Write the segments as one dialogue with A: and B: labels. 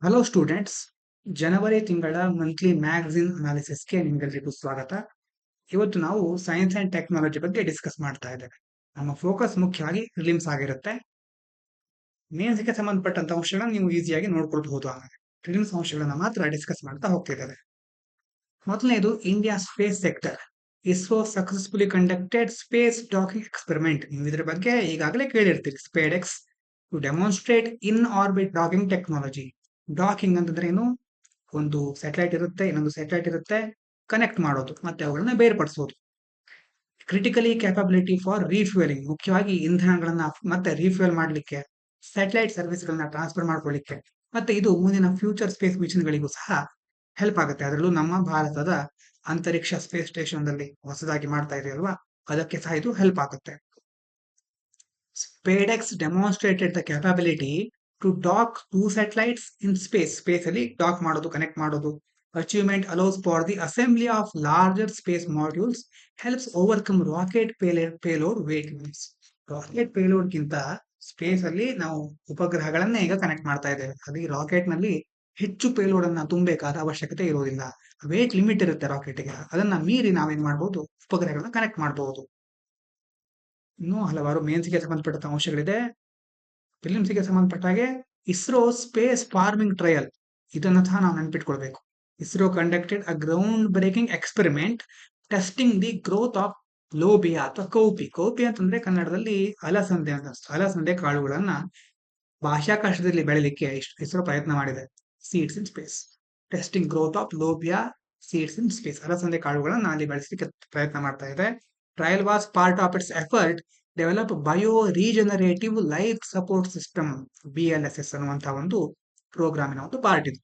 A: Hello students, ಜನವರಿ ತಿಂಗಳ monthly magazine ಅನಾಲಿಸಿಸ್ಗೆ ನಿಮ್ಗೆಲ್ರಿಗೂ ಸ್ವಾಗತ. ಇವತ್ತು ನಾವು ಸೈನ್ಸ್ ಅಂಡ್ ಟೆಕ್ನಾಲಜಿ ಬಗ್ಗೆ ಡಿಸ್ಕಸ್ ಮಾಡ್ತಾ ಇದ್ದೇವೆ. ನಮ್ಮ ಫೋಕಸ್ ಮುಖ್ಯವಾಗಿ ಫಿಲಿಮ್ಸ್ ಆಗಿರುತ್ತೆ. ಮೇನ್ಸ್ಗೆ ಸಂಬಂಧಪಟ್ಟಂತ ಅಂಶಗಳನ್ನ ನೀವು ಈಸಿಯಾಗಿ ನೋಡ್ಕೊಳ್ಬಹುದು. ಆಮೇಲೆ ಫಿಲಿಮ್ಸ್ ಅಂಶಗಳನ್ನ ಮಾತ್ರ ಡಿಸ್ಕಸ್ ಮಾಡ್ತಾ ಹೋಗ್ತಿದ್ದೇವೆ. ಮೊದಲನೇದು India space sector. ISRO successfully conducted space docking experiment. ನೀವು ಇದ್ರ ಬಗ್ಗೆ ಈಗಾಗಲೇ ಕೇಳಿರ್ತೀರಿ. SpaDeX to demonstrate in orbit docking technology. Docking ಅಂತಂದ್ರೆ ಏನು? ಒಂದು ಸ್ಯಾಟಲೈಟ್ ಇರುತ್ತೆ, ಇನ್ನೊಂದು ಸ್ಯಾಟಲೈಟ್ ಇರುತ್ತೆ, ಕನೆಕ್ಟ್ ಮಾಡೋದು ಮತ್ತೆ ಅವುಗಳನ್ನ ಬೇರ್ಪಡಿಸೋದು. ಕ್ರಿಟಿಕಲಿ ಕ್ಯಾಪಬಿಲಿಟಿ ಫಾರ್ ರೀಫ್ಯೂಯಲಿಂಗ್, ಮುಖ್ಯವಾಗಿ ಇಂಧನಗಳನ್ನ ಮತ್ತೆ ರೀಫ್ಯೂಯಲ್ ಮಾಡಲಿಕ್ಕೆ, ಸ್ಯಾಟಲೈಟ್ ಸರ್ವಿಸ್ಗಳನ್ನ ಟ್ರಾನ್ಸ್ಫರ್ ಮಾಡ್ಕೊಳ್ಳಿಕ್ಕೆ, ಮತ್ತೆ ಇದು ಮುಂದಿನ ಫ್ಯೂಚರ್ ಸ್ಪೇಸ್ ಮಿಷನ್ಗಳಿಗೂ ಸಹ ಹೆಲ್ಪ್ ಆಗುತ್ತೆ. ಅದರಲ್ಲೂ ನಮ್ಮ ಭಾರತದ ಅಂತರಿಕ್ಷ ಸ್ಪೇಸ್ ಸ್ಟೇಷನ್ದಲ್ಲಿ ಹೊಸದಾಗಿ ಮಾಡ್ತಾ ಇದೆ ಅಲ್ವಾ, ಅದಕ್ಕೆ ಸಹ ಇದು ಹೆಲ್ಪ್ ಆಗುತ್ತೆ. SpaDeX demonstrated the capability to dock two satellites in space. Space ಅಲ್ಲಿ ಡಾಕ್ ಮಾಡೋದು, ಕನೆಕ್ಟ್ ಮಾಡೋದು. Achievement allows for the assembly of larger space modules, helps overcome rocket payload weight limits. Rocket payload ಗಿಂತ space ಅಲ್ಲಿ ನಾವು ಉಪಗ್ರಹಗಳನ್ನೇ ಈಗ connect ಮಾಡ್ತಾ ಇದ್ದೇವೆ. ಅದು ರಾಕೆಟ್ ನಲ್ಲಿ ಹೆಚ್ಚು ಪೇಲೋಡ್ ಅನ್ನ ತುಂಬಬೇಕಾದ ಅವಶ್ಯಕತೆ ಇರೋದಿಲ್ಲ. ವೇಟ್ ಲಿಮಿಟ್ ಇರುತ್ತೆ ರಾಕೆಟ್ಗೆ, ಅದನ್ನ ಮೀರಿ ನಾವೇನ್ ಮಾಡಬಹುದು, ಉಪಗ್ರಹಗಳನ್ನ ಕನೆಕ್ಟ್ ಮಾಡಬಹುದು. ಇನ್ನೂ ಹಲವಾರು ಮೇನ್ಸ್ಗೆ ಸಂಬಂಧಪಟ್ಟ ಅಂಶಗಳಿದೆ. ಫಿಲಿಮ್ಸ್ಗೆ ಸಂಬಂಧಪಟ್ಟ ಹಾಗೆ ಇಸ್ರೋ ಸ್ಪೇಸ್ ಫಾರ್ಮಿಂಗ್ ಟ್ರಯಲ್, ಇದನ್ನ ಸಹ ನಾವು ನೆನ್ಪಿಟ್ಕೊಳ್ಬೇಕು. ISRO conducted a ground breaking experiment testing the growth of lobia ಅಥವಾ ಕೌಪಿ. ಕೌಪಿ ಅಂತಂದ್ರೆ ಕನ್ನಡದಲ್ಲಿ ಅಲಸಂದೆ ಅಂತ. ಅಲಸಂದೆ ಕಾಳುಗಳನ್ನ ಬಾಹ್ಯಾಕಾಶದಲ್ಲಿ ಬೆಳಿಲಿಕ್ಕೆ ಇಸ್ರೋ ಪ್ರಯತ್ನ ಮಾಡಿದೆ. Seeds in space. Testing growth of lobia seeds in space. ಅಲಸಂದೆ ಕಾಳುಗಳನ್ನ ಅಲ್ಲಿ ಬೆಳೆಸಲಿಕ್ಕೆ ಪ್ರಯತ್ನ ಮಾಡ್ತಾ ಇದೆ. Trial was part of its effort develop bio regenerative life support system, BLSS ಅನ್ನುವಂತಹ ಒಂದು ಪ್ರೋಗ್ರಾಮಿನ ಒಂದು ಪಾರ್ಟ್ ಇದು.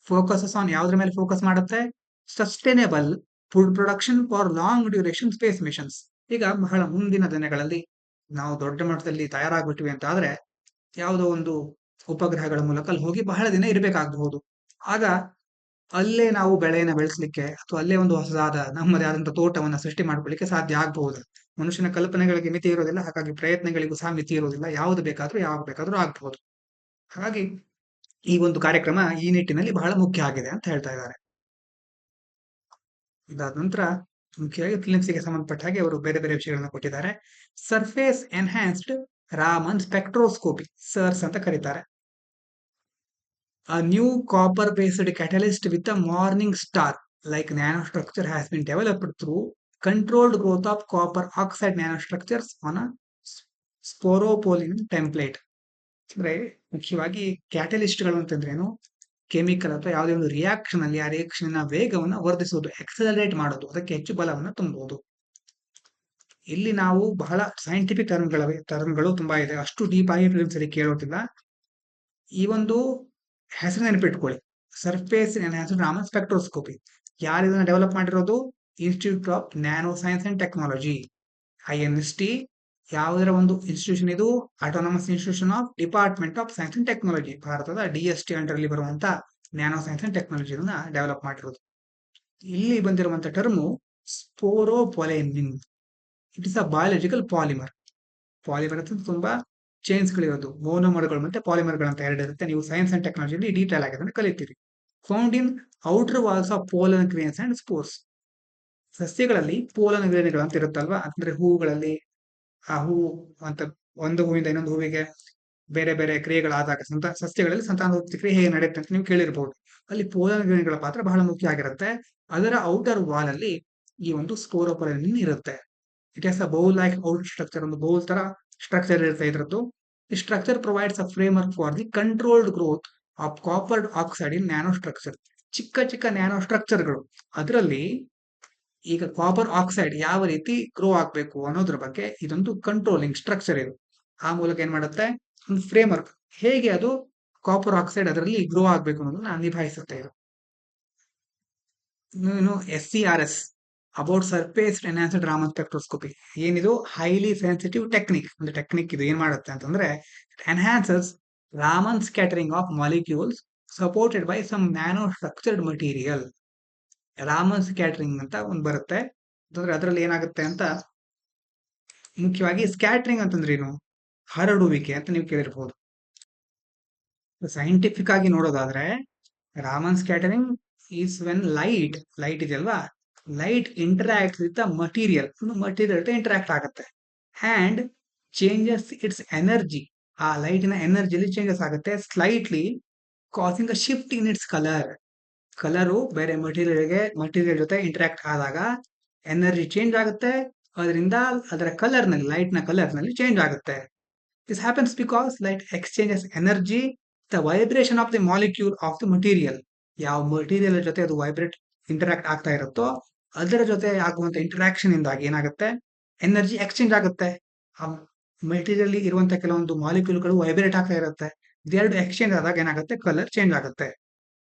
A: ಫೋಕಸಸ್ ಆನ್ ಯಾವ್ದ್ರ ಮೇಲೆ ಫೋಕಸ್ ಮಾಡುತ್ತೆ? Sustainable food production for long duration space missions. ಈಗ ಬಹಳ ಮುಂದಿನ ದಿನಗಳಲ್ಲಿ ನಾವು ದೊಡ್ಡ ಮಟ್ಟದಲ್ಲಿ ತಯಾರಾಗ್ಬಿಟ್ವಿ ಅಂತ ಆದ್ರೆ ಯಾವುದೋ ಒಂದು ಉಪಗ್ರಹಗಳ ಮೂಲಕ ಅಲ್ಲಿ ಹೋಗಿ ಬಹಳ ದಿನ ಇರಬೇಕಾಗಬಹುದು. ಆಗ ಅಲ್ಲೇ ನಾವು ಬೆಳೆಯನ್ನ ಬೆಳೆಸಲಿಕ್ಕೆ ಅಥವಾ ಅಲ್ಲೇ ಒಂದು ಹೊಸದಾದ ನಮ್ಮದೇ ಆದಂತಹ ತೋಟವನ್ನ ಸೃಷ್ಟಿ ಮಾಡ್ಕೊಳ್ಳಿಕ್ಕೆ ಸಾಧ್ಯ ಆಗಬಹುದು. ಮನುಷ್ಯನ ಕಲ್ಪನೆಗಳಿಗೆ ಮಿತಿ ಇರೋದಿಲ್ಲ, ಹಾಗಾಗಿ ಪ್ರಯತ್ನಗಳಿಗೂ ಸಹ ಮಿತಿ ಇರೋದಿಲ್ಲ. ಯಾವುದು ಬೇಕಾದ್ರೂ ಯಾವಾಗ ಬೇಕಾದ್ರೂ ಆಗಬಹುದು. ಹಾಗಾಗಿ ಈ ಒಂದು ಕಾರ್ಯಕ್ರಮ ಈ ನಿಟ್ಟಿನಲ್ಲಿ ಬಹಳ ಮುಖ್ಯ ಆಗಿದೆ ಅಂತ ಹೇಳ್ತಾ ಇದ್ದಾರೆ. ಇದಾದ ನಂತರ ಮುಖ್ಯವಾಗಿ ಫಿಲಿಮ್ಸ್ಗೆ ಸಂಬಂಧಪಟ್ಟ ಹಾಗೆ ಅವರು ಬೇರೆ ಬೇರೆ ವಿಷಯಗಳನ್ನ ಕೊಟ್ಟಿದ್ದಾರೆ. Surface enhanced Raman spectroscopy, SERS ಅಂತ ಕರೀತಾರೆ. A new copper-based catalyst with a morning star like nanostructure has been developed through controlled growth of copper oxide nanostructures on a sporopolyen template. ಅಂದ್ರೆ ಮುಖ್ಯವಾಗಿ ಕ್ಯಾಟಲಿಸ್ಟ್ಗಳು ಅಂತಂದ್ರೇನು? ಕೆಮಿಕಲ್ ಅಥವಾ ಯಾವುದೇ ಒಂದು ರಿಯಾಕ್ಷನ್ ಅಲ್ಲಿ ಆ ರಿಯಾಕ್ಷನ್ ವೇಗವನ್ನು ವರ್ಧಿಸುವುದು, ಎಕ್ಸಲರೇಟ್ ಮಾಡೋದು, ಅದಕ್ಕೆ ಹೆಚ್ಚು ಬಲವನ್ನು ತುಂಬಬಹುದು. ಇಲ್ಲಿ ನಾವು ಬಹಳ ಸೈಂಟಿಫಿಕ್ ಟರ್ಮ್ಗಳು ತುಂಬಾ ಇದೆ, ಅಷ್ಟು ಡೀಪ್ ಆಗಿ ಫಿಲಿಮ್ಸ್ ಅಲ್ಲಿ ಕೇಳೋದಿಲ್ಲ. ಈ ಒಂದು ಹೆಸರು ನೆನಪಿಟ್ಕೊಳ್ಳಿ, ಸರ್ಫೇಸ್ ಎನ್ಹಾನ್ಸ್ಡ್ ರಾಮನ್ ಸ್ಪೆಕ್ಟ್ರೋಸ್ಕೋಪಿ. ಯಾರು ಇದನ್ನ ಡೆವಲಪ್ ಮಾಡಿರೋದು? Institute of Nano science and Technology, INST. ಯಾವುದರ ಒಂದು ಇನ್ಸ್ಟಿಟ್ಯೂಷನ್ ಇದು? Autonomous institution of Department of Science and Technology, ಭಾರತದ DST ಅಂಡರ್ ಬರುವಂತ ನ್ಯಾನೋ ಸೈನ್ಸ್ ಅಂಡ್ ಟೆಕ್ನಾಲಜಿನ ಡೆವಲಪ್ ಮಾಡಿರೋದು. ಇಲ್ಲಿ ಬಂದಿರುವಂತ term sporopollenin. It is a biological polymer. Polymer ಅಂತ ತುಂಬಾ ಚೈನ್ಸ್ ಗಳಿರೋದು, ಮೋನೋಮರ್ಗಳು ಮತ್ತೆ ಪಾಲಿಮರ್ಗಳು ಅಂತ ಎರಡು ಇರುತ್ತೆ. ನೀವು ಸೈನ್ಸ್ ಅಂಡ್ ಟೆಕ್ನಾಲಜಿಯಲ್ಲಿ ಡೀಟೇಲ್ ಆಗಿ ಅದನ್ನು ಕಲಿತೀರಿ. Found in outer walls of pollen grains and spores. ಸಸ್ಯಗಳಲ್ಲಿ ಪೋಲನ್ ಗ್ರೇನ್ಗಳು ಅಂತ ಇರುತ್ತಲ್ವಾ, ಅಂದ್ರೆ ಹೂವುಗಳಲ್ಲಿ ಆ ಹೂವು ಅಂತ ಒಂದು ಹೂವಿಂದ ಇನ್ನೊಂದು ಹೂವಿಗೆ ಬೇರೆ ಬೇರೆ ಕ್ರಿಯೆಗಳಾದಾಗ ಸಸ್ಯಗಳಲ್ಲಿ ಸಂತಾನೋತ್ಪತ್ತಿ ಕ್ರಿಯೆ ಹೇಗೆ ನಡೆಯುತ್ತೆ ಅಂತ ನೀವು ಕೇಳಿರ್ಬಹುದು. ಅಲ್ಲಿ ಪೋಲನ್ ಗ್ರೇನ್ಗಳ ಪಾತ್ರ ಬಹಳ ಮುಖ್ಯ ಆಗಿರುತ್ತೆ. ಅದರ ಔಟರ್ ವಾಲ್ ಅಲ್ಲಿ ಈ ಒಂದು ಸ್ಪೋರೋಪೊಲೈನ್ ಇರುತ್ತೆ. It has a bowl like out structure, ಒಂದು ಬೌಲ್ ತರ ಸ್ಟ್ರಕ್ಚರ್ ಇರುತ್ತೆ ಇದ್ರದ್ದು. The structure provides a framework for the controlled growth of copper oxide in nano structure. ಚಿಕ್ಕ ಚಿಕ್ಕ ನ್ಯಾನೋ ಸ್ಟ್ರಕ್ಚರ್ಗಳು, ಅದರಲ್ಲಿ ಈಗ ಕಾಪರ್ ಆಕ್ಸೈಡ್ ಯಾವ ರೀತಿ ಗ್ರೋ ಆಗಬೇಕು ಅನ್ನೋದ್ರ ಬಗ್ಗೆ ಇದೊಂದು ಕಂಟ್ರೋಲಿಂಗ್ ಸ್ಟ್ರಕ್ಚರ್ ಇದು. ಆ ಮೂಲಕ ಏನ್ ಮಾಡುತ್ತೆ, ಒಂದು ಫ್ರೇಮ್ವರ್ಕ್, ಹೇಗೆ ಅದು ಕಾಪರ್ ಆಕ್ಸೈಡ್ ಅದರಲ್ಲಿ ಗ್ರೋ ಆಗಬೇಕು ಅನ್ನೋದನ್ನ ನಿಭಾಯಿಸುತ್ತೆ ಇದು. ಇನ್ನು SCRS, about surface enhanced Raman spectroscopy. ಏನಿದು? Highly sensitive technique. ಒಂದು ಟೆಕ್ನಿಕ್ ಇದು ಏನ್ ಮಾಡುತ್ತೆ ಅಂತಂದ್ರೆ, enhances Raman scattering of molecules supported by some nano structured material. Raman scattering ಅಂತ ಒಂದು ಬರುತ್ತೆ, ಅಂತಂದ್ರೆ ಅದರಲ್ಲಿ ಏನಾಗುತ್ತೆ ಅಂತ, ಮುಖ್ಯವಾಗಿ ಸ್ಕ್ಯಾಟರಿಂಗ್ ಅಂತಂದ್ರೆ ಏನು? ಹರಡುವಿಕೆ ಅಂತ ನೀವು ಕೇಳಿರ್ಬಹುದು. ಸೈಂಟಿಫಿಕ್ ಆಗಿ ನೋಡೋದಾದ್ರೆ Raman scattering is when light ಇದೆಯಲ್ವಾ, light interact with the material, material interact ಆಗುತ್ತೆ ಅಂಡ್ ಚೇಂಜಸ್ ಇಟ್ಸ್ ಎನರ್ಜಿ. ಆ ಲೈಟಿನ ಎನರ್ಜಿಲಿ ಚೇಂಜಸ್ ಆಗುತ್ತೆ slightly, causing a shift in its colour. Colour ಬೇರೆ ಮಟೀರಿಯಲ್ ಜೊತೆ ಇಂಟರಾಕ್ಟ್ ಆದಾಗ ಎನರ್ಜಿ ಚೇಂಜ್ ಆಗುತ್ತೆ, ಅದರಿಂದ ಅದರ ಲೈಟ್ ನ ಕಲರ್ ನಲ್ಲಿ ಚೇಂಜ್ ಆಗುತ್ತೆ. This happens because light exchanges energy the vibration of the molecule of the material. ಯಾವ ಮಟೀರಿಯಲ್ ಜೊತೆ ಅದು ಇಂಟರಾಕ್ಟ್ ಆಗ್ತಾ ಇರುತ್ತೋ ಅದರ ಜೊತೆ ಆಗುವಂತ ಇಂಟರಾಕ್ಷನ್ ಇಂದಾಗಿ ಏನಾಗುತ್ತೆ, ಎನರ್ಜಿ ಎಕ್ಸ್ಚೇಂಜ್ ಆಗುತ್ತೆ. ಆ ಮೆಟೀರಿಯಲ್ ಇರುವಂತ ಕೆಲವೊಂದು ಮಾಲಿಕ್ಯೂಲ್ಗಳು ವೈಬ್ರೇಟ್ ಆಗ್ತಾ ಇರುತ್ತೆ, ಇದೆರಡು ಎಕ್ಸ್ಚೇಂಜ್ ಆದಾಗ ಏನಾಗುತ್ತೆ, ಕಲರ್ ಚೇಂಜ್ ಆಗುತ್ತೆ.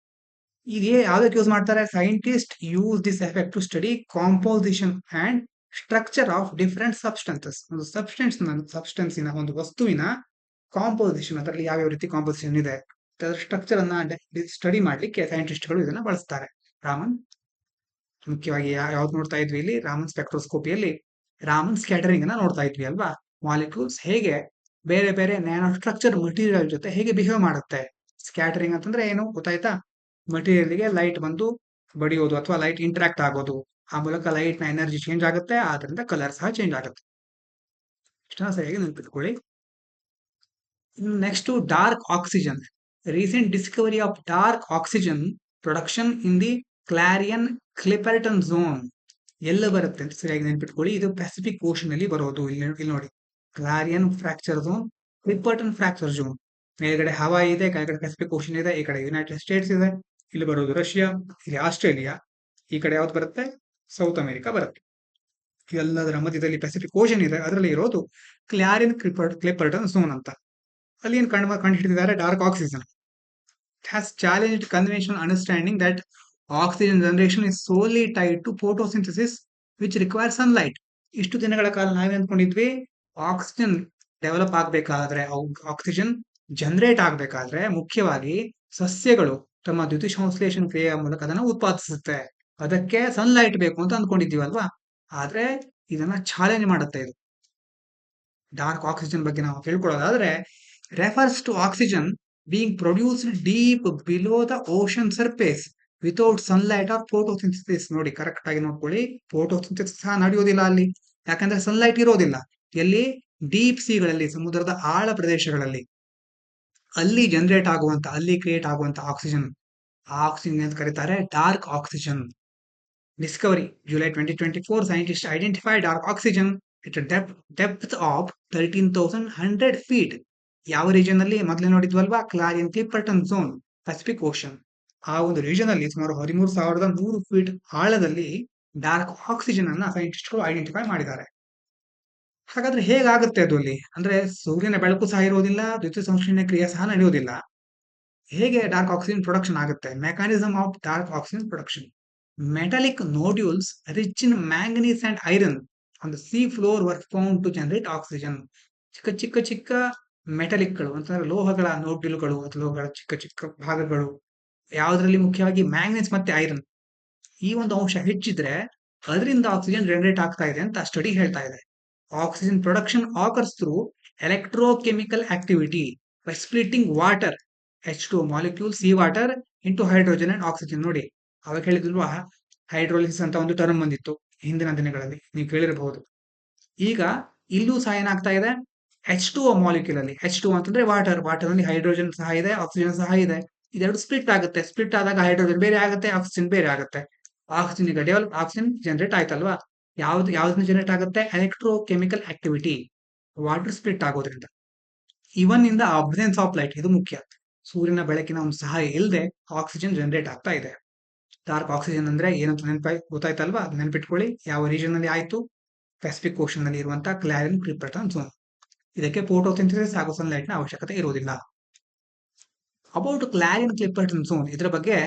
A: ಇದೇ ಯಾವ್ದಕ್ಕೆ ಯೂಸ್ ಮಾಡ್ತಾರೆ, scientist use this effect to study composition and structure of different substances. ಒಂದು ಸಬ್ಸ್ಟೆನ್ಸಿನ ಒಂದು ವಸ್ತುವಿನ ಕಾಂಪೋಸಿಷನ್, ಅದರಲ್ಲಿ ಯಾವ್ಯಾವ ರೀತಿ ಕಾಂಪೋಸಿಷನ್ ಇದೆ, ಅದರ ಸ್ಟ್ರಕ್ಚರ್ ಅನ್ನ ಸ್ಟಡಿ ಮಾಡ್ಲಿಕ್ಕೆ ಸೈಂಟಿಸ್ಟ್ಗಳು ಇದನ್ನ ಬಳಸ್ತಾರೆ. ರಾಮನ್ ಮುಖ್ಯವಾಗಿ ಯಾವ್ದು ನೋಡ್ತಾ ಇದ್ವಿ ಇಲ್ಲಿ, ರಾಮನ್ ಸ್ಪೆಕ್ಟ್ರೋಸ್ಕೋಪಿಯಲ್ಲಿ ರಾಮನ್ ಸ್ಕ್ಯಾಟರಿಂಗ್ ಅನ್ನ ನೋಡ್ತಾ ಇದ್ವಿ ಅಲ್ವಾ. ಮಾಲಿಕ್ಯೂಲ್ಸ್ ಹೇಗೆ ಬೇರೆ ಬೇರೆ ನ್ಯಾನೋ ಸ್ಟ್ರಕ್ಚರ್ ಮಟೀರಿಯಲ್ ಜೊತೆ ಹೇಗೆ ಬಿಹೇವ್ ಮಾಡುತ್ತೆ. ಸ್ಕ್ಯಾಟರಿಂಗ್ ಅಂತಂದ್ರೆ ಏನು ಗೊತ್ತಾಯ್ತಾ, ಮಟೀರಿಯಲ್ಗೆ ಲೈಟ್ ಬಂದು ಬಡಿಯೋದು ಅಥವಾ ಲೈಟ್ ಇಂಟರಾಕ್ಟ್ ಆಗೋದು, ಆ ಮೂಲಕ ಲೈಟ್ ನ ಎನರ್ಜಿ ಚೇಂಜ್ ಆಗುತ್ತೆ, ಆದ್ರಿಂದ ಕಲರ್ ಸಹ ಚೇಂಜ್ ಆಗುತ್ತೆ. ಇಷ್ಟನ್ನ ಸರಿಯಾಗಿ ನೆನಪಿಟ್ಕೊಳ್ಳಿ. Next dark oxygen. Recent discovery of dark oxygen production in the Clarion Clipperton zone. ಎಲ್ಲ ಬರುತ್ತೆ ಅಂತ ಸರಿಯಾಗಿ ನೆನ್ಪಿಟ್ಕೊಳ್ಳಿ. ಇದು ಪೆಸಿಫಿಕ್ ಓಷನ್ ಅಲ್ಲಿ ಬರೋದು. ಇಲ್ಲಿ ನೋಡಿ, ಕ್ಲಾರಿಯನ್ ಫ್ರಾಕ್ಚರ್ ಝೋನ್, ಕ್ಲಿಪರ್ಟನ್ ಫ್ರಾಕ್ಚರ್ ಝೋನ್. ಮೇಲ್ಗಡೆ ಹವಾಯಿ ಇದೆ, ಕೆಳಗಡೆ ಪೆಸಿಫಿಕ್ ಓಷನ್ ಇದೆ, ಈ ಕಡೆ ಯುನೈಟೆಡ್ ಸ್ಟೇಟ್ಸ್ ಇದೆ, ಇಲ್ಲಿ ಬರೋದು ರಷ್ಯಾ, ಇಲ್ಲಿ ಆಸ್ಟ್ರೇಲಿಯಾ, ಈ ಕಡೆ ಯಾವ್ದು ಬರುತ್ತೆ, ಸೌತ್ ಅಮೆರಿಕಾ ಬರುತ್ತೆ. ಎಲ್ಲದರ ಮಧ್ಯದಲ್ಲಿ ಪೆಸಿಫಿಕ್ ಓಷನ್ ಇದೆ, ಅದರಲ್ಲಿ ಇರೋದು ಕ್ಲಾರಿಯನ್ ಕ್ಲಿಪರ್ಟನ್ ಝೋನ್ ಅಂತ. ಅಲ್ಲಿ ಏನು ಕಂಡುಹಿಡಿದಿದ್ದಾರೆ, dark oxygen. It has challenged conventional understanding that oxygen generation is solely tied to photosynthesis which requires sunlight. ಇಷ್ಟು ದಿನಗಳ ಕಾಲ ನಾವೇ ಅಂದ್ಕೊಂಡಿದ್ವಿ ಆಕ್ಸಿಜನ್ ಡೆವಲಪ್ ಆಗಬೇಕಾದ್ರೆ, ಆಕ್ಸಿಜನ್ ಜನರೇಟ್ ಆಗಬೇಕಾದ್ರೆ ಮುಖ್ಯವಾಗಿ ಸಸ್ಯಗಳು ತಮ್ಮ ದ್ಯುತಿಸಂಶ್ಲೇಷಣ ಕ್ರಿಯೆಯ ಮೂಲಕ ಅದನ್ನು ಉತ್ಪಾದಿಸುತ್ತೆ, ಅದಕ್ಕೆ ಸನ್ಲೈಟ್ ಬೇಕು ಅಂತ ಅಂದ್ಕೊಂಡಿದ್ದೀವಲ್ವಾ. ಆದ್ರೆ ಇದನ್ನ ಚಾಲೆಂಜ್ ಮಾಡುತ್ತೆ ಇದು. ಡಾರ್ಕ್ ಆಕ್ಸಿಜನ್ ಬಗ್ಗೆ ನಾವು ತಿಳ್ಕೊಳ್ಳೋದಾದ್ರೆ, refers to oxygen being produced deep below the ocean surface without sunlight or photosynthesis. ನೋಡಿ ಕರೆಕ್ಟ್ ಆಗಿ ನೋಡ್ಕೊಳ್ಳಿ, ಫೋಟೋಸಿಂಥೆಸಿಸ್ ಸಹ ನಡೆಯೋದಿಲ್ಲ ಅಲ್ಲಿ, ಯಾಕಂದ್ರೆ ಸನ್ಲೈಟ್ ಇರೋದಿಲ್ಲ. ಎಲ್ಲಿ, ಡೀಪ್ ಸೀಗಳಲ್ಲಿ, ಸಮುದ್ರದ ಆಳ ಪ್ರದೇಶಗಳಲ್ಲಿ, ಅಲ್ಲಿ ಜನರೇಟ್ ಆಗುವಂತ, ಅಲ್ಲಿ ಕ್ರಿಯೇಟ್ ಆಗುವಂತ ಆಕ್ಸಿಜನ್, ಆ ಆಕ್ಸಿಜನ್ ಅಂತ ಕರೀತಾರೆ dark oxygen. Discovery July 2024, scientists identified dark oxygen at a depth of 13,100 feet. ಯಾವ ರೀಜನ್ ಅಲ್ಲಿ ಮೊದಲೇ ನೋಡಿದ್ವಲ್ವಾ, ಕ್ಲಾರಿಯನ್ ಕ್ಲಿಪರ್ಟನ್ ಝೋನ್, ಪೆಸಿಫಿಕ್ ಓಷನ್. ಆ ಒಂದು ರೀಜನ್ ಅಲ್ಲಿ ಸುಮಾರು 13,100 ಫೀಟ್ ಆಳದಲ್ಲಿ ಡಾರ್ಕ್ ಆಕ್ಸಿಜನ್ ಅನ್ನ ಸೈಂಟಿಸ್ಟ್ಗಳು ಐಡೆಂಟಿಫೈ ಮಾಡಿದ್ದಾರೆ. ಹಾಗಾದ್ರೆ ಹೇಗಾಗುತ್ತೆ ಅದು ಅಲ್ಲಿ ಅಂದ್ರೆ, ಸೂರ್ಯನ ಬೆಳಕು ಸಹ ಇರೋದಿಲ್ಲ, ದ್ಯುತಿ ಸಂಶ್ಲೇಷಣೆ ಕ್ರಿಯೆ ಸಹ ನಡೆಯೋದಿಲ್ಲ. ಹೇಗೆ ಡಾರ್ಕ್ ಆಕ್ಸಿಜನ್ ಪ್ರೊಡಕ್ಷನ್ ಆಗುತ್ತೆ, mechanism of dark oxygen production. Metallic nodules rich in manganese and iron on the sea floor were found to generate oxygen. ಚಿಕ್ಕ ಚಿಕ್ಕ ಮೆಟಲಿಕ್ಗಳು ಅಂತಂದ್ರೆ ಲೋಹಗಳ ನೋಡ್ಯುಲ್ಗಳು ಅಥವಾ ಲೋಹಗಳ ಚಿಕ್ಕ ಚಿಕ್ಕ ಭಾಗಗಳು, ಯಾವುದರಲ್ಲಿ ಮುಖ್ಯವಾಗಿ ಮ್ಯಾಂಗನೀಸ್ ಮತ್ತೆ ಐರನ್, ಈ ಒಂದು ಅಂಶ ಹೆಚ್ಚಿದ್ರೆ ಅದರಿಂದ ಆಕ್ಸಿಜನ್ ಜನರೇಟ್ ಆಗ್ತಾ ಇದೆ ಅಂತ ಸ್ಟಡಿ ಹೇಳ್ತಾ ಇದೆ. Oxygen production occurs through electrochemical activity by splitting water H2O molecule C water into hydrogen and oxygen. ನೋಡಿ, ಅವಾಗ ಹೇಳಿದ್ಲ್ವಾ ಹೈಡ್ರೋಲಿಸಿಸ್ ಅಂತ ಒಂದು ಟರ್ಮ್ ಬಂದಿತ್ತು ಹಿಂದಿನ ದಿನಗಳಲ್ಲಿ, ನೀವು ಕೇಳಿರಬಹುದು. ಈಗ ಇಲ್ಲೂ ಸಹ ಏನಾಗ್ತಾ ಇದೆ, H2O ಮಾಲಿಕ್ಯೂಲ್ ಅಲ್ಲಿ, H2O ಅಂತಂದ್ರೆ ವಾಟರ್, ವಾಟರ್ ಅಲ್ಲಿ ಹೈಡ್ರೋಜನ್ ಸಹ ಇದೆ, ಆಕ್ಸಿಜನ್ ಸಹ ಇದೆ. ಇದೆರಡು ಸ್ಪ್ಲಿಟ್ ಆಗುತ್ತೆ, ಸ್ಪ್ಲಿಟ್ ಆದಾಗ ಹೈಡ್ರೋಜನ್ ಬೇರೆ ಆಗುತ್ತೆ, ಆಕ್ಸಿಜನ್ ಬೇರೆ ಆಗುತ್ತೆ. ಆಕ್ಸಿಜನ್ ಈಗ ಆಕ್ಸಿಜನ್ ಜನರೇಟ್ ಆಯ್ತಲ್ವಾ, ಯಾವ್ದನ್ನ ಜನರೇಟ್ ಆಗುತ್ತೆ, ಎಲೆಕ್ಟ್ರೋಕೆಮಿಕಲ್ ಆಕ್ಟಿವಿಟಿ, ವಾಟರ್ ಸ್ಪ್ಲಿಟ್ ಆಗೋದ್ರಿಂದ. ಇವನ್ ಇಂದ ಅಬ್ಸೆನ್ಸ್ ಆಫ್ ಲೈಟ್, ಇದು ಮುಖ್ಯ, ಸೂರ್ಯನ ಬೆಳಕಿನ ಒಂದು ಸಹಾಯ ಇಲ್ಲದೆ ಆಕ್ಸಿಜನ್ ಜನರೇಟ್ ಆಗ್ತಾ ಇದೆ. ಡಾರ್ಕ್ ಆಕ್ಸಿಜನ್ ಅಂದ್ರೆ ಏನಂತ ಗೊತ್ತಾಯ್ತಲ್ವಾ, ಅದು ನೆನ್ಪಿಟ್ಕೊಳ್ಳಿ. ಯಾವ ರೀಜನ್ ಅಲ್ಲಿ ಆಯ್ತು, ಪೆಸಿಫಿಕ್ ಓಷನ್ ನಲ್ಲಿ ಇರುವಂತಹ ಕ್ಲಾರಿಯನ್ ಕ್ಲಿಪರ್ಟನ್ ಝೋನ್. ಇದಕ್ಕೆ ಫೋಟೋಸಿಂಥೆಸಿಸ್ ಹಾಗೂ ಸನ್ಲೈಟ್ ನ ಅವಶ್ಯಕತೆ ಇರುವುದಿಲ್ಲ. ಅಬೌಟ್ ಕ್ಲಾರಿಯನ್ ಕ್ಲಿಪರ್ಟನ್ ಝೋನ್, ಇದರ ಬಗ್ಗೆ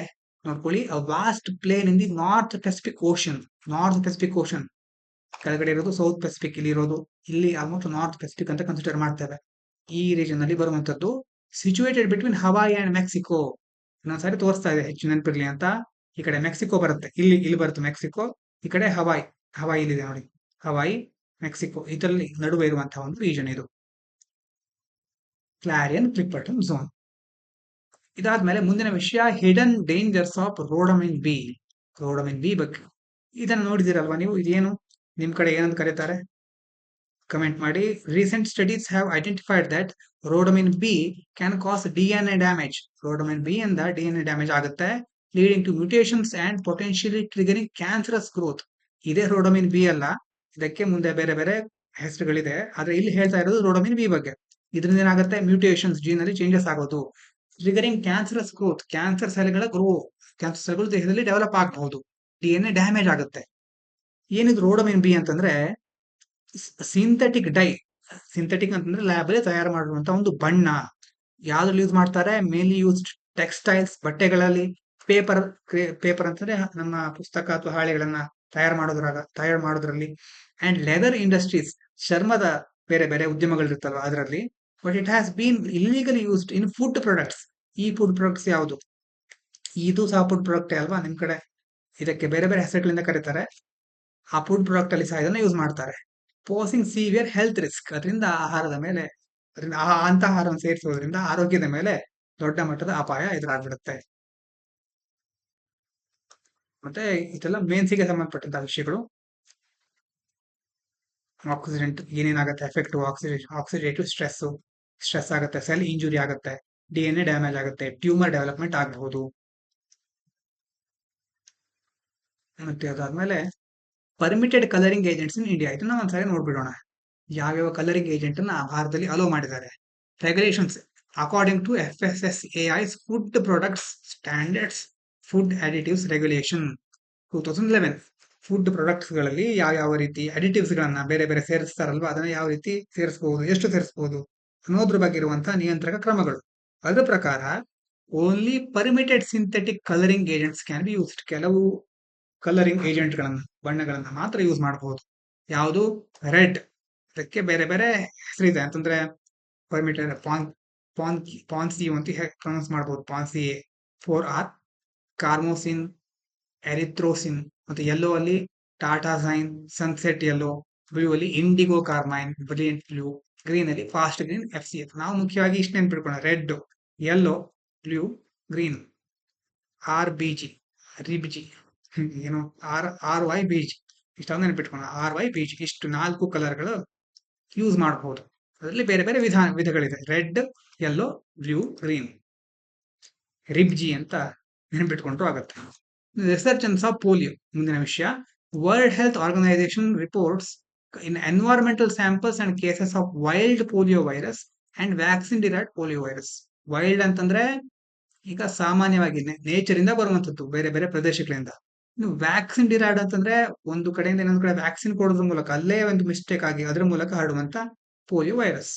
A: ನೋಡ್ಕೊಳ್ಳಿ. A vast plain in the North Pacific Ocean. North Pacific Ocean ಕೆಳಗಡೆ ಇರೋದು ಸೌತ್ ಪೆಸಿಫಿಕ್, ಇಲ್ಲಿ ಇರೋದು, ಇಲ್ಲಿ ಆಲ್ಮೋಸ್ಟ್ ನಾರ್ತ್ ಪೆಸಿಫಿಕ್ ಅಂತ ಕನ್ಸಿಡರ್ ಮಾಡ್ತೇವೆ. ಈ ರೀಜನ್ ಅಲ್ಲಿ ಬರುವಂತದ್ದು, situated between Hawaii and Mexico. ಇನ್ನೊಂದ್ಸಾರಿ ತೋರಿಸ್ತಾ ಇದೆ ಹೆಚ್ಚು ನೆನಪಿರ್ಲಿ ಅಂತ. ಈ ಕಡೆ ಮೆಕ್ಸಿಕೋ ಬರುತ್ತೆ, ಇಲ್ಲಿ ಬರುತ್ತೆ ಮೆಕ್ಸಿಕೋ, ಈ ಕಡೆ ಹವಾಯಿ ಇಲ್ಲಿದೆ ನೋಡಿ, ಹವಾಯಿ ಮೆಕ್ಸಿಕೋ ಇದರಲ್ಲಿ ನಡುವೆ ಇರುವಂತಹ ಒಂದು ರೀಜನ್ ಇದು ಕ್ಲಾರಿಯನ್ ಕ್ಲಿಪರ್ಟನ್ ಝೋನ್. ಇದಾದ್ಮೇಲೆ ಮುಂದಿನ ವಿಷಯ hidden dangers of rhodamine B. Rhodamine B ಬಗ್ಗೆ ಇದನ್ನ ನೋಡಿದಿರಲ್ವಾ ನೀವು? ಇದೇನು ನಿಮ್ ಕಡೆ ಏನಂತ ಕರೀತಾರೆ? ಕಮೆಂಟ್ ಮಾಡಿ. Recent studies have identified that rhodamine B can cause DNA damage. Rhodamine B ಇಂದ ಡಿಎನ್ಎ ಡ್ಯಾಮೇಜ್ ಆಗುತ್ತೆ, leading to mutations and potentially triggering cancerous growth. ಇದೇ ರೋಡಮಿನ್ ಬಿ ಅಲ್ಲ, ಇದಕ್ಕೆ ಮುಂದೆ ಬೇರೆ ಬೇರೆ ಹೆಸರುಗಳಿದೆ, ಆದ್ರೆ ಇಲ್ಲಿ ಹೇಳ್ತಾ ಇರೋದು ರೋಡಮಿನ್ ಬಿ ಬಗ್ಗೆ. ಇದರಿಂದ ಏನಾಗುತ್ತೆ? ಮ್ಯೂಟೇಷನ್ಸ್, ಜೀನ್ ಅಲ್ಲಿ ಚೇಂಜಸ್ ಆಗೋದು, triggering cancerous growth, cancer cancer ಸೆಲ್ಗಳು ದೇಹದಲ್ಲಿ ಡೆವಲಪ್ ಆಗಬಹುದು, ಡಿಎನ್ಎ ಡ್ಯಾಮೇಜ್ ಆಗುತ್ತೆ. ಏನಿದು ರೋಡಮಿನ್ ಬಿ ಅಂತಂದ್ರೆ ಸಿಂಥೆಟಿಕ್ ಡೈ. ಸಿಂಥೆಟಿಕ್ ಅಂತಂದ್ರೆ ಲ್ಯಾಬ್ ಅಲ್ಲಿ ತಯಾರು ಮಾಡಿರುವಂತ ಒಂದು ಬಣ್ಣ. ಯಾವ್ದ್ರಲ್ಲಿ ಯೂಸ್ ಮಾಡ್ತಾರೆ? ಮೇನ್ಲಿ ಯೂಸ್ಡ್ ಟೆಕ್ಸ್ಟೈಲ್ಸ್, ಬಟ್ಟೆಗಳಲ್ಲಿ, ಪೇಪರ್. ಪೇಪರ್ ಅಂತಂದ್ರೆ ನಮ್ಮ ಪುಸ್ತಕ ಅಥವಾ ಹಾಳೆಗಳನ್ನ ತಯಾರು ಮಾಡೋದ್ರಲ್ಲಿ, ಅಂಡ್ ಲೆದರ್ ಇಂಡಸ್ಟ್ರೀಸ್, ಚರ್ಮದ ಬೇರೆ ಬೇರೆ ಉದ್ಯಮಗಳಿರುತ್ತಲ್ವ ಅದರಲ್ಲಿ. But it has been ಇಲ್ಲಿಗಲಿ used in food products. ಈ ಫುಡ್ ಪ್ರಾಡಕ್ಟ್ಸ್ ಯಾವುದು? ಇದು ಸಹ ಫುಡ್ ಪ್ರಾಡಕ್ಟ್ ಅಲ್ವಾ ನಿಮ್ ಕಡೆ? ಇದಕ್ಕೆ ಬೇರೆ ಬೇರೆ ಹೆಸರುಗಳಿಂದ ಕರೀತಾರೆ. ಆ ಫುಡ್ ಪ್ರಾಡಕ್ಟ್ ಅಲ್ಲಿ ಸಹ ಇದನ್ನ ಯೂಸ್ ಮಾಡ್ತಾರೆ. Posing severe health risk. ಅದರಿಂದ ಅಂತ ಆಹಾರವನ್ನು ಸೇರಿಸೋದ್ರಿಂದ ಆರೋಗ್ಯದ ಮೇಲೆ ದೊಡ್ಡ ಮಟ್ಟದ ಅಪಾಯ ಎದುರಾಗ್ಬಿಡುತ್ತೆ. ಮತ್ತೆ ಇದೆಲ್ಲ ಮೇನ್ಸಿಗೆ ಸಂಬಂಧಪಟ್ಟಂತಹ ವಿಷಯಗಳು. ಆಕ್ಸಿಡೆಂಟ್ ಏನೇನಾಗುತ್ತೆ ಎಫೆಕ್ಟ್? ಆಕ್ಸಿಡೇಟಿವ್ ಸ್ಟ್ರೆಸ್ ಆಗುತ್ತೆ, ಸೆಲ್ ಇಂಜುರಿ ಆಗುತ್ತೆ, ಡಿಎನ್ಎ ಡ್ಯಾಮೇಜ್ ಆಗುತ್ತೆ, ಟ್ಯೂಮರ್ ಡೆವಲಪ್ಮೆಂಟ್ ಆಗಬಹುದು. ಮತ್ತೆ ಅದಾದ್ಮೇಲೆ permitted colouring agents in India. ಇದನ್ನ ಒಂದ್ಸರಿ ನೋಡ್ಬಿಡೋಣ. ಯಾವ್ಯಾವ ಕಲರಿಂಗ್ ಏಜೆಂಟ್ ಅನ್ನ ಭಾರತದಲ್ಲಿ ಅಲೋ ಮಾಡಿದ್ದಾರೆ. Regulations according to FSSAI's food products standards food additives regulation 2011. Food products ಗಳಲ್ಲಿ ಯಾವ ರೀತಿ ಅಡಿಟಿವ್ಸ್ ಗಳನ್ನ ಬೇರೆ ಬೇರೆ ಸೇರಿಸ್ತಾರಲ್ವಾ, ಅದನ್ನ ಯಾವ ರೀತಿ ಸೇರಿಸಬಹುದು, ಎಷ್ಟು ಸೇರಿಸಬಹುದು ಅನ್ನೋದ್ರ ಬಗ್ಗೆ ಇರುವಂತಹ ನಿಯಂತ್ರಕ ಕ್ರಮಗಳು. ಅದರ ಪ್ರಕಾರ only permitted synthetic colouring agents can be used. ಕೆಲವು ಕಲರಿಂಗ್ ಏಜೆಂಟ್ಗಳನ್ನ, ಬಣ್ಣಗಳನ್ನ ಮಾತ್ರ ಯೂಸ್ ಮಾಡಬಹುದು. ಯಾವುದು? ರೆಡ್. ಅದಕ್ಕೆ ಬೇರೆ ಬೇರೆ ಹೆಸರಿದೆ ಅಂತಂದ್ರೆ ಪರ್ಮಿಟೆಡ್ ಪಾನ್ಸಿ ಅಂತ ಪ್ರೊನೌನ್ಸ್ ಮಾಡಬಹುದು, ಪಾನ್ಸಿ 4R, ಕಾರ್ಮೋಸಿನ್, ಎರಿಥ್ರೋಸಿನ್. ಮತ್ತೆ ಯೆಲ್ಲೋ ಅಲ್ಲಿ ಟಾಟಾಸೈನ್, ಸನ್ಸೆಟ್ ಯೆಲ್ಲೋ. ಬ್ಲೂ ಅಲ್ಲಿ indigo carmine, brilliant blue. Green ಅಲ್ಲಿ ಫಾಸ್ಟ್ ಗ್ರೀನ್, FCF. ನಾವು ಮುಖ್ಯವಾಗಿ ಇಷ್ಟು ನೆನ್ಪಿಟ್ಕೊಳ್ಳೋಣ: red, yellow, blue, green. RBG, ರಿಬ್ಜಿ, ಏನು RYBG. ಇಷ್ಟೊಂದು ನೆನ್ಪಿಟ್ಕೊಳ್ಳೋಣ. RYBG, ಇಷ್ಟು 4 ಕಲರ್ಗಳು ಯೂಸ್ ಮಾಡಬಹುದು. ಅದರಲ್ಲಿ ಬೇರೆ ಬೇರೆ ವಿಧಗಳಿದೆ: ರೆಡ್, ಯೆಲ್ಲೋ, ಬ್ಲೂ, ಗ್ರೀನ್. ರಿಬ್ಜಿ ಅಂತ ನೆನಪಿಟ್ಕೊಂಡ್ರು ಆಗುತ್ತೆ. Resurgence of polio. ಮುಂದಿನ ವಿಷಯ, World Health Organization reports in environmental samples and cases of wild polio virus and vaccine derived polio virus. Wild ಅಂತಂದ್ರೆ ಈಗ ಸಾಮಾನ್ಯವಾಗಿ ನೇಚರ್ ಇಂದ ಬರುವಂತದ್ದು, ಬೇರೆ ಬೇರೆ ಪ್ರದೇಶಗಳಿಂದ. ಇನ್ನು ವ್ಯಾಕ್ಸಿನ್ ಡಿರೈವ್ಡ್ ಅಂತಂದ್ರೆ ಒಂದು ಕಡೆಯಿಂದ ಇನ್ನೊಂದು ಕಡೆ ವ್ಯಾಕ್ಸಿನ್ ಕೊಡೋದ್ರ ಮೂಲಕ, ಅಲ್ಲೇ ಒಂದು ಮಿಸ್ಟೇಕ್ ಆಗಿ ಅದರ ಮೂಲಕ ಹರಡುವಂತ ಪೋಲಿಯೋ ವೈರಸ್.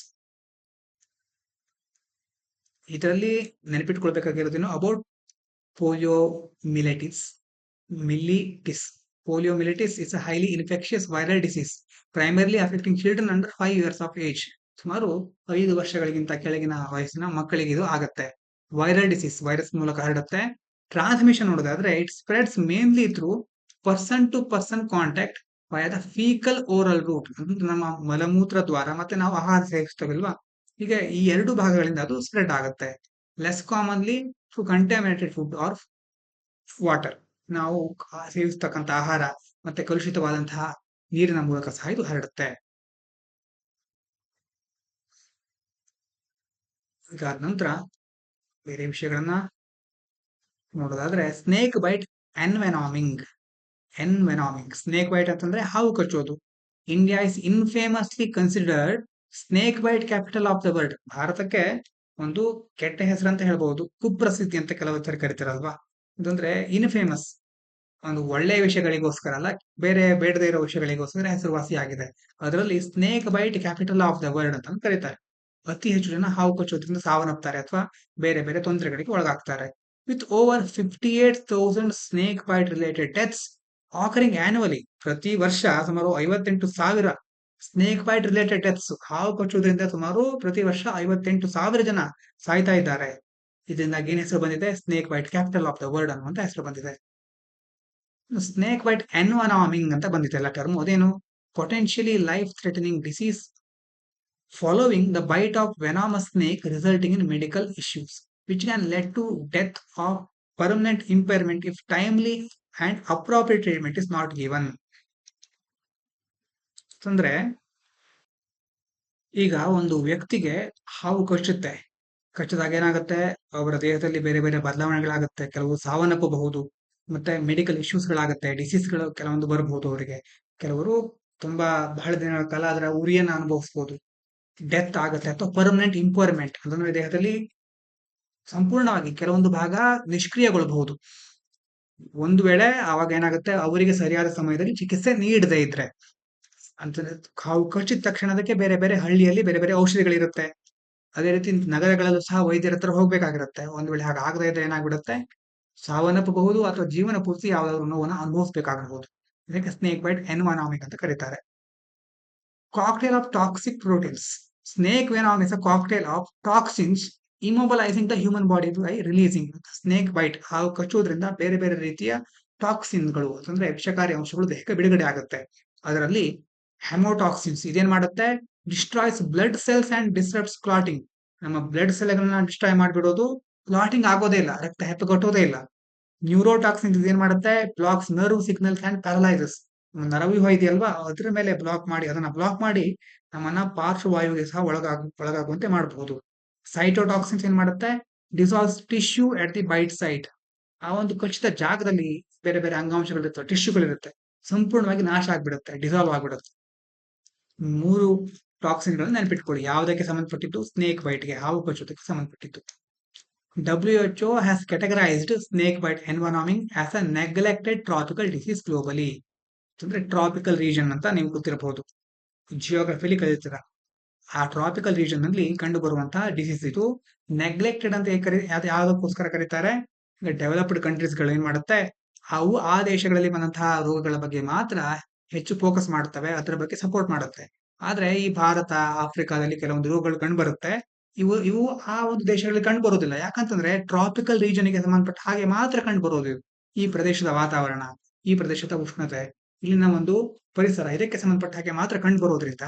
A: ಇದರಲ್ಲಿ ನೆನಪಿಟ್ಕೊಳ್ಬೇಕಾಗಿರೋದೇನು? About poliomyelitis. Poliomyelitis is a highly infectious viral disease primarily affecting children under 5 years of age. ಸುಮಾರು 5 ವರ್ಷಗಳಿಗಿಂತ ಕೆಳಗಿನ ವಯಸ್ಸಿನ ಮಕ್ಕಳಿಗೆ ಇದು ಆಗುತ್ತೆ. ವೈರಲ್ ಡಿಸೀಸ್, ವೈರಸ್ ಮೂಲಕ ಹರಡುತ್ತೆ. ಟ್ರಾನ್ಸ್ಮಿಷನ್ ನೋಡೋದಾದ್ರೆ it spreads mainly through person to person contact via the faecal oral route. ನಮ್ಮ ಮಲಮೂತ್ರ ದ್ವಾರ ಮತ್ತೆ ನಾವು ಆಹಾರ ಸೇವಿಸ್ತೇವಲ್ವಾ, ಈಗ ಈ 2 ಭಾಗಗಳಿಂದ ಅದು ಸ್ಪ್ರೆಡ್ ಆಗುತ್ತೆ. Less commonly through contaminated food or water. ನಾವು ಸೇವಿಸ್ತಕ್ಕಂಥ ಆಹಾರ ಮತ್ತೆ ಕಲುಷಿತವಾದಂತಹ ನೀರಿನ ಮೂಲಕ ಸಹ ಇದು ಹರಡುತ್ತೆ. ಇದಾದ ನಂತರ ಬೇರೆ ವಿಷಯಗಳನ್ನ ನೋಡೋದಾದ್ರೆ snake bite envenoming. Snake bite ಅಂತಂದ್ರೆ ಹಾವು ಕಚ್ಚೋದು. India is infamously considered snake bite capital of the world. ಭಾರತಕ್ಕೆ ಒಂದು ಕೆಟ್ಟ ಹೆಸರು ಅಂತ ಹೇಳ್ಬಹುದು, ಕುಪ್ರಸಿದ್ಧಿ ಅಂತ ಕೆಲವರು ಕರಿತಾರಲ್ವಾ. ಇದಂದ್ರೆ ಇನ್ಫೇಮಸ್, ಒಂದು ಒಳ್ಳೆಯ ವಿಷಯಗಳಿಗೋಸ್ಕರ ಅಲ್ಲ, ಬೇರೆ ಬೇಡದೇ ಇರೋ ವಿಷಯಗಳಿಗೋಸ್ಕರ ಹೆಸರುವಾಸಿ ಆಗಿದೆ. ಅದರಲ್ಲಿ snake bite capital of the world ಅಂತ ಕರೀತಾರೆ. ಅತಿ ಹೆಚ್ಚು ಜನ ಹಾವು ಕಚ್ಚೋದ್ರಿಂದ ಸಾವನ್ನಪ್ತಾರೆ ಅಥವಾ ಬೇರೆ ಬೇರೆ ತೊಂದರೆಗಳಿಗೆ ಒಳಗಾಗ್ತಾರೆ. With over 58,000 snake bite related deaths occurring annually. ಪ್ರತಿ ವರ್ಷ ಸುಮಾರು 58,000 ಸ್ನೇಕ್ ಬೈಟ್ ರಿಲೇಟೆಡ್ ಡೆತ್ಸ್, ಹಾವು ಕಚ್ಚೋದ್ರಿಂದ ಸುಮಾರು ಪ್ರತಿ ವರ್ಷ 58,000 ಜನ ಸಾಯ್ತಾ ಇದ್ದಾರೆ. ಇದರಿಂದಾಗಿ ಏನ್ ಹೆಸರು ಬಂದಿದೆ? Snake bite capital of the world ಅನ್ನುವಂತ ಹೆಸರು ಬಂದಿದೆ. ಸ್ನೇಕ್ ಬೈಟ್ ಎನ್ವನಾಮಿಂಗ್ ಅಂತ ಬಂದಿದೆಲ್ಲ ಟರ್ಮ್. ಅದೇನು? Potentially life threatening disease following the bite of venomous snake resulting in medical issues. which can lead to death or permanent impairment if timely and appropriate treatment is not given. ಅಂದ್ರೆ ಈಗ ಒಂದು ವ್ಯಕ್ತಿಗೆ ಹಾವು ಕಚ್ಚುತ್ತೆ. ಕಚ್ಚಿದಾಗ ಏನಾಗುತ್ತೆ, ಅವರ ದೇಹದಲ್ಲಿ ಬೇರೆ ಬೇರೆ ಬದಲಾವಣೆಗಳಾಗುತ್ತೆ, ಕೆಲವು ಸಾವನ್ನಪ್ಪಬಹುದು, ಮತ್ತೆ ಮೆಡಿಕಲ್ ಇಶ್ಯೂಸ್ಗಳಾಗುತ್ತೆ, ಡಿಸೀಸ್ಗಳು ಕೆಲವೊಂದು ಬರಬಹುದು ಅವರಿಗೆ. ಕೆಲವರು ತುಂಬಾ ಬಹಳ ದಿನಗಳ ಕಾಲ ಅದರ ಉರಿಯನ್ನು ಅನುಭವಿಸಬಹುದು, ಡೆತ್ ಆಗುತ್ತೆ, ಅಥವಾ ಪರ್ಮನೆಂಟ್ ಇಂಪೈರ್ಮೆಂಟ್ ಅಂದ್ರೆ ದೇಹದಲ್ಲಿ ಸಂಪೂರ್ಣವಾಗಿ ಕೆಲವೊಂದು ಭಾಗ ನಿಷ್ಕ್ರಿಯಗೊಳ್ಳಬಹುದು. ಒಂದು ವೇಳೆ ಆವಾಗ ಏನಾಗುತ್ತೆ, ಅವರಿಗೆ ಸರಿಯಾದ ಸಮಯದಲ್ಲಿ ಚಿಕಿತ್ಸೆ ನೀಡದೇ ಇದ್ರೆ. ಅಂತಂದ್ರೆ ಹಾವು ಕಚ್ಚಿದ ತಕ್ಷಣ ಅದಕ್ಕೆ ಬೇರೆ ಬೇರೆ ಹಳ್ಳಿಯಲ್ಲಿ ಬೇರೆ ಬೇರೆ ಔಷಧಿಗಳಿರುತ್ತೆ. ಅದೇ ರೀತಿ ನಗರಗಳಲ್ಲೂ ಸಹ ವೈದ್ಯರ ಹತ್ರ ಹೋಗ್ಬೇಕಾಗಿರುತ್ತೆ. ಒಂದ್ ವೇಳೆ ಹಾಗಾಗದೇ ಇದ್ರೆ ಏನಾಗ್ಬಿಡುತ್ತೆ, ಸಾವನ್ನಪ್ಪಬಹುದು ಅಥವಾ ಜೀವನ ಪೂರ್ತಿ ಯಾವ್ದಾದ್ರು ನೋವನ್ನ ಅನುಭವಿಸ್ಬೇಕಾಗಬಹುದು. ಇದಕ್ಕೆ ಸ್ನೇಕ್ ಬೈಟ್ ಎನ್ವನಾಮಿಕ್ ಅಂತ ಕರೀತಾರೆ. Cocktail of toxic proteins. Snake venom is a cocktail of toxins immobilising the human body by releasing. Snake bite, ಹಾವು ಕಚ್ಚುವುದರಿಂದ ಬೇರೆ ಬೇರೆ ರೀತಿಯ ಟಾಕ್ಸಿನ್ಗಳು ಅಂದ್ರೆ ವಿಷಕಾರಿ ಅಂಶಗಳು ದೇಹಕ್ಕೆ ಬಿಡುಗಡೆ ಆಗುತ್ತೆ. ಅದರಲ್ಲಿ ಹೆಮೋಟಾಕ್ಸಿನ್ಸ್ ಇದೇನ್ ಮಾಡುತ್ತೆ, destroys blood cells and disrupts clotting. ನಮ್ಮ ಬ್ಲಡ್ ಸೆಲ್ಗಳನ್ನ ಡಿಸ್ಟ್ರಾಯ್ ಮಾಡಿಬಿಡೋದು, ಕ್ಲಾಟಿಂಗ್ ಆಗೋದೇ ಇಲ್ಲ, ರಕ್ತ ಹೆಪ್ಪುಗಟ್ಟೋದೇ ಇಲ್ಲ. ನ್ಯೂರೋಟಾಕ್ಸಿನ್ಸ್ ಇದೇನ್ ಮಾಡುತ್ತೆ, blocks nerve signals and paralyses. ನರವ್ಯೂಹ ಇದೆಯಲ್ವಾ, ಅದ್ರ ಮೇಲೆ ಅದನ್ನ ಬ್ಲಾಕ್ ಮಾಡಿ ನಮ್ಮನ್ನ ಪಾರ್ಶ್ವವಾಯುವಿಗೆ ಸಹ ಒಳಗಾಗುವಂತೆ ಮಾಡಬಹುದು. ಸೈಟೋಟಾಕ್ಸಿನ್ಸ್ ಏನ್ ಮಾಡುತ್ತೆ, dissolves tissue at the bite site. ಆ ಒಂದು ಕಚ್ಚಿದ ಜಾಗದಲ್ಲಿ ಬೇರೆ ಬೇರೆ ಅಂಗಾಂಶಗಳಿರುತ್ತೆ, ಟಿಶ್ಯೂಗಳಿರುತ್ತೆ, ಸಂಪೂರ್ಣವಾಗಿ ನಾಶ ಆಗ್ಬಿಡುತ್ತೆ, ಡಿಸಾಲ್ವ್ ಆಗ್ಬಿಡುತ್ತೆ. 3 ಟಾಕ್ಸಿನ್ಗಳನ್ನು ನೆನಪಿಟ್ಕೊಳ್ಳಿ. ಯಾವುದಕ್ಕೆ ಸಂಬಂಧಪಟ್ಟಿದ್ದು, ಸ್ನೇಕ್ ಬೈಟ್ಗೆ, ಹಾವು ಕಚ್ಚೋದಕ್ಕೆ ಸಂಬಂಧಪಟ್ಟಿದ್ದು. WHO has categorized snake bite envenoming as a neglected tropical disease globally. ಅಂದ್ರೆ ಟ್ರಾಪಿಕಲ್ ರೀಜನ್ ಅಂತ ನೀವು ಗೊತ್ತಿರಬಹುದು, ಜಿಯೋಗ್ರಫಿಲಿ ಕಲಿತೀರ. ಆ ಟ್ರಾಪಿಕಲ್ ರೀಜನ್ ನಲ್ಲಿ ಕಂಡು ಬರುವಂತಹ ಡಿಸೀಸ್ ಇದು. ನೆಗ್ಲೆಕ್ಟೆಡ್ ಅಂತ ಯಾವ್ದಕ್ಕೋಸ್ಕರ ಕರೀತಾರೆ, ಡೆವಲಪ್ಡ್ ಕಂಟ್ರೀಸ್ ಗಳು ಏನ್ ಮಾಡುತ್ತೆ, ಅವು ಆ ದೇಶಗಳಲ್ಲಿ ಬಂದಂತಹ ರೋಗಗಳ ಬಗ್ಗೆ ಮಾತ್ರ ಹೆಚ್ಚು ಫೋಕಸ್ ಮಾಡ್ತವೆ, ಅದರ ಬಗ್ಗೆ ಸಪೋರ್ಟ್ ಮಾಡುತ್ತೆ. ಆದ್ರೆ ಈ ಭಾರತ, ಆಫ್ರಿಕಾದಲ್ಲಿ ಕೆಲವೊಂದು ರೋಗಗಳು ಕಂಡು ಬರುತ್ತೆ. ಇವು ಆ ಒಂದು ದೇಶಗಳಲ್ಲಿ ಕಂಡು ಬರೋದಿಲ್ಲ. ಯಾಕಂತಂದ್ರೆ ಟ್ರಾಪಿಕಲ್ ರೀಜನ್ ಗೆ ಸಂಬಂಧಪಟ್ಟ ಹಾಗೆ ಮಾತ್ರ ಕಂಡು ಬರೋದು. ಈ ಪ್ರದೇಶದ ವಾತಾವರಣ, ಈ ಪ್ರದೇಶದ ಉಷ್ಣತೆ, ಇಲ್ಲಿನ ಒಂದು ಪರಿಸರ, ಇದಕ್ಕೆ ಸಂಬಂಧಪಟ್ಟ ಹಾಗೆ ಮಾತ್ರ ಕಂಡು ಬರೋದ್ರಿಂದ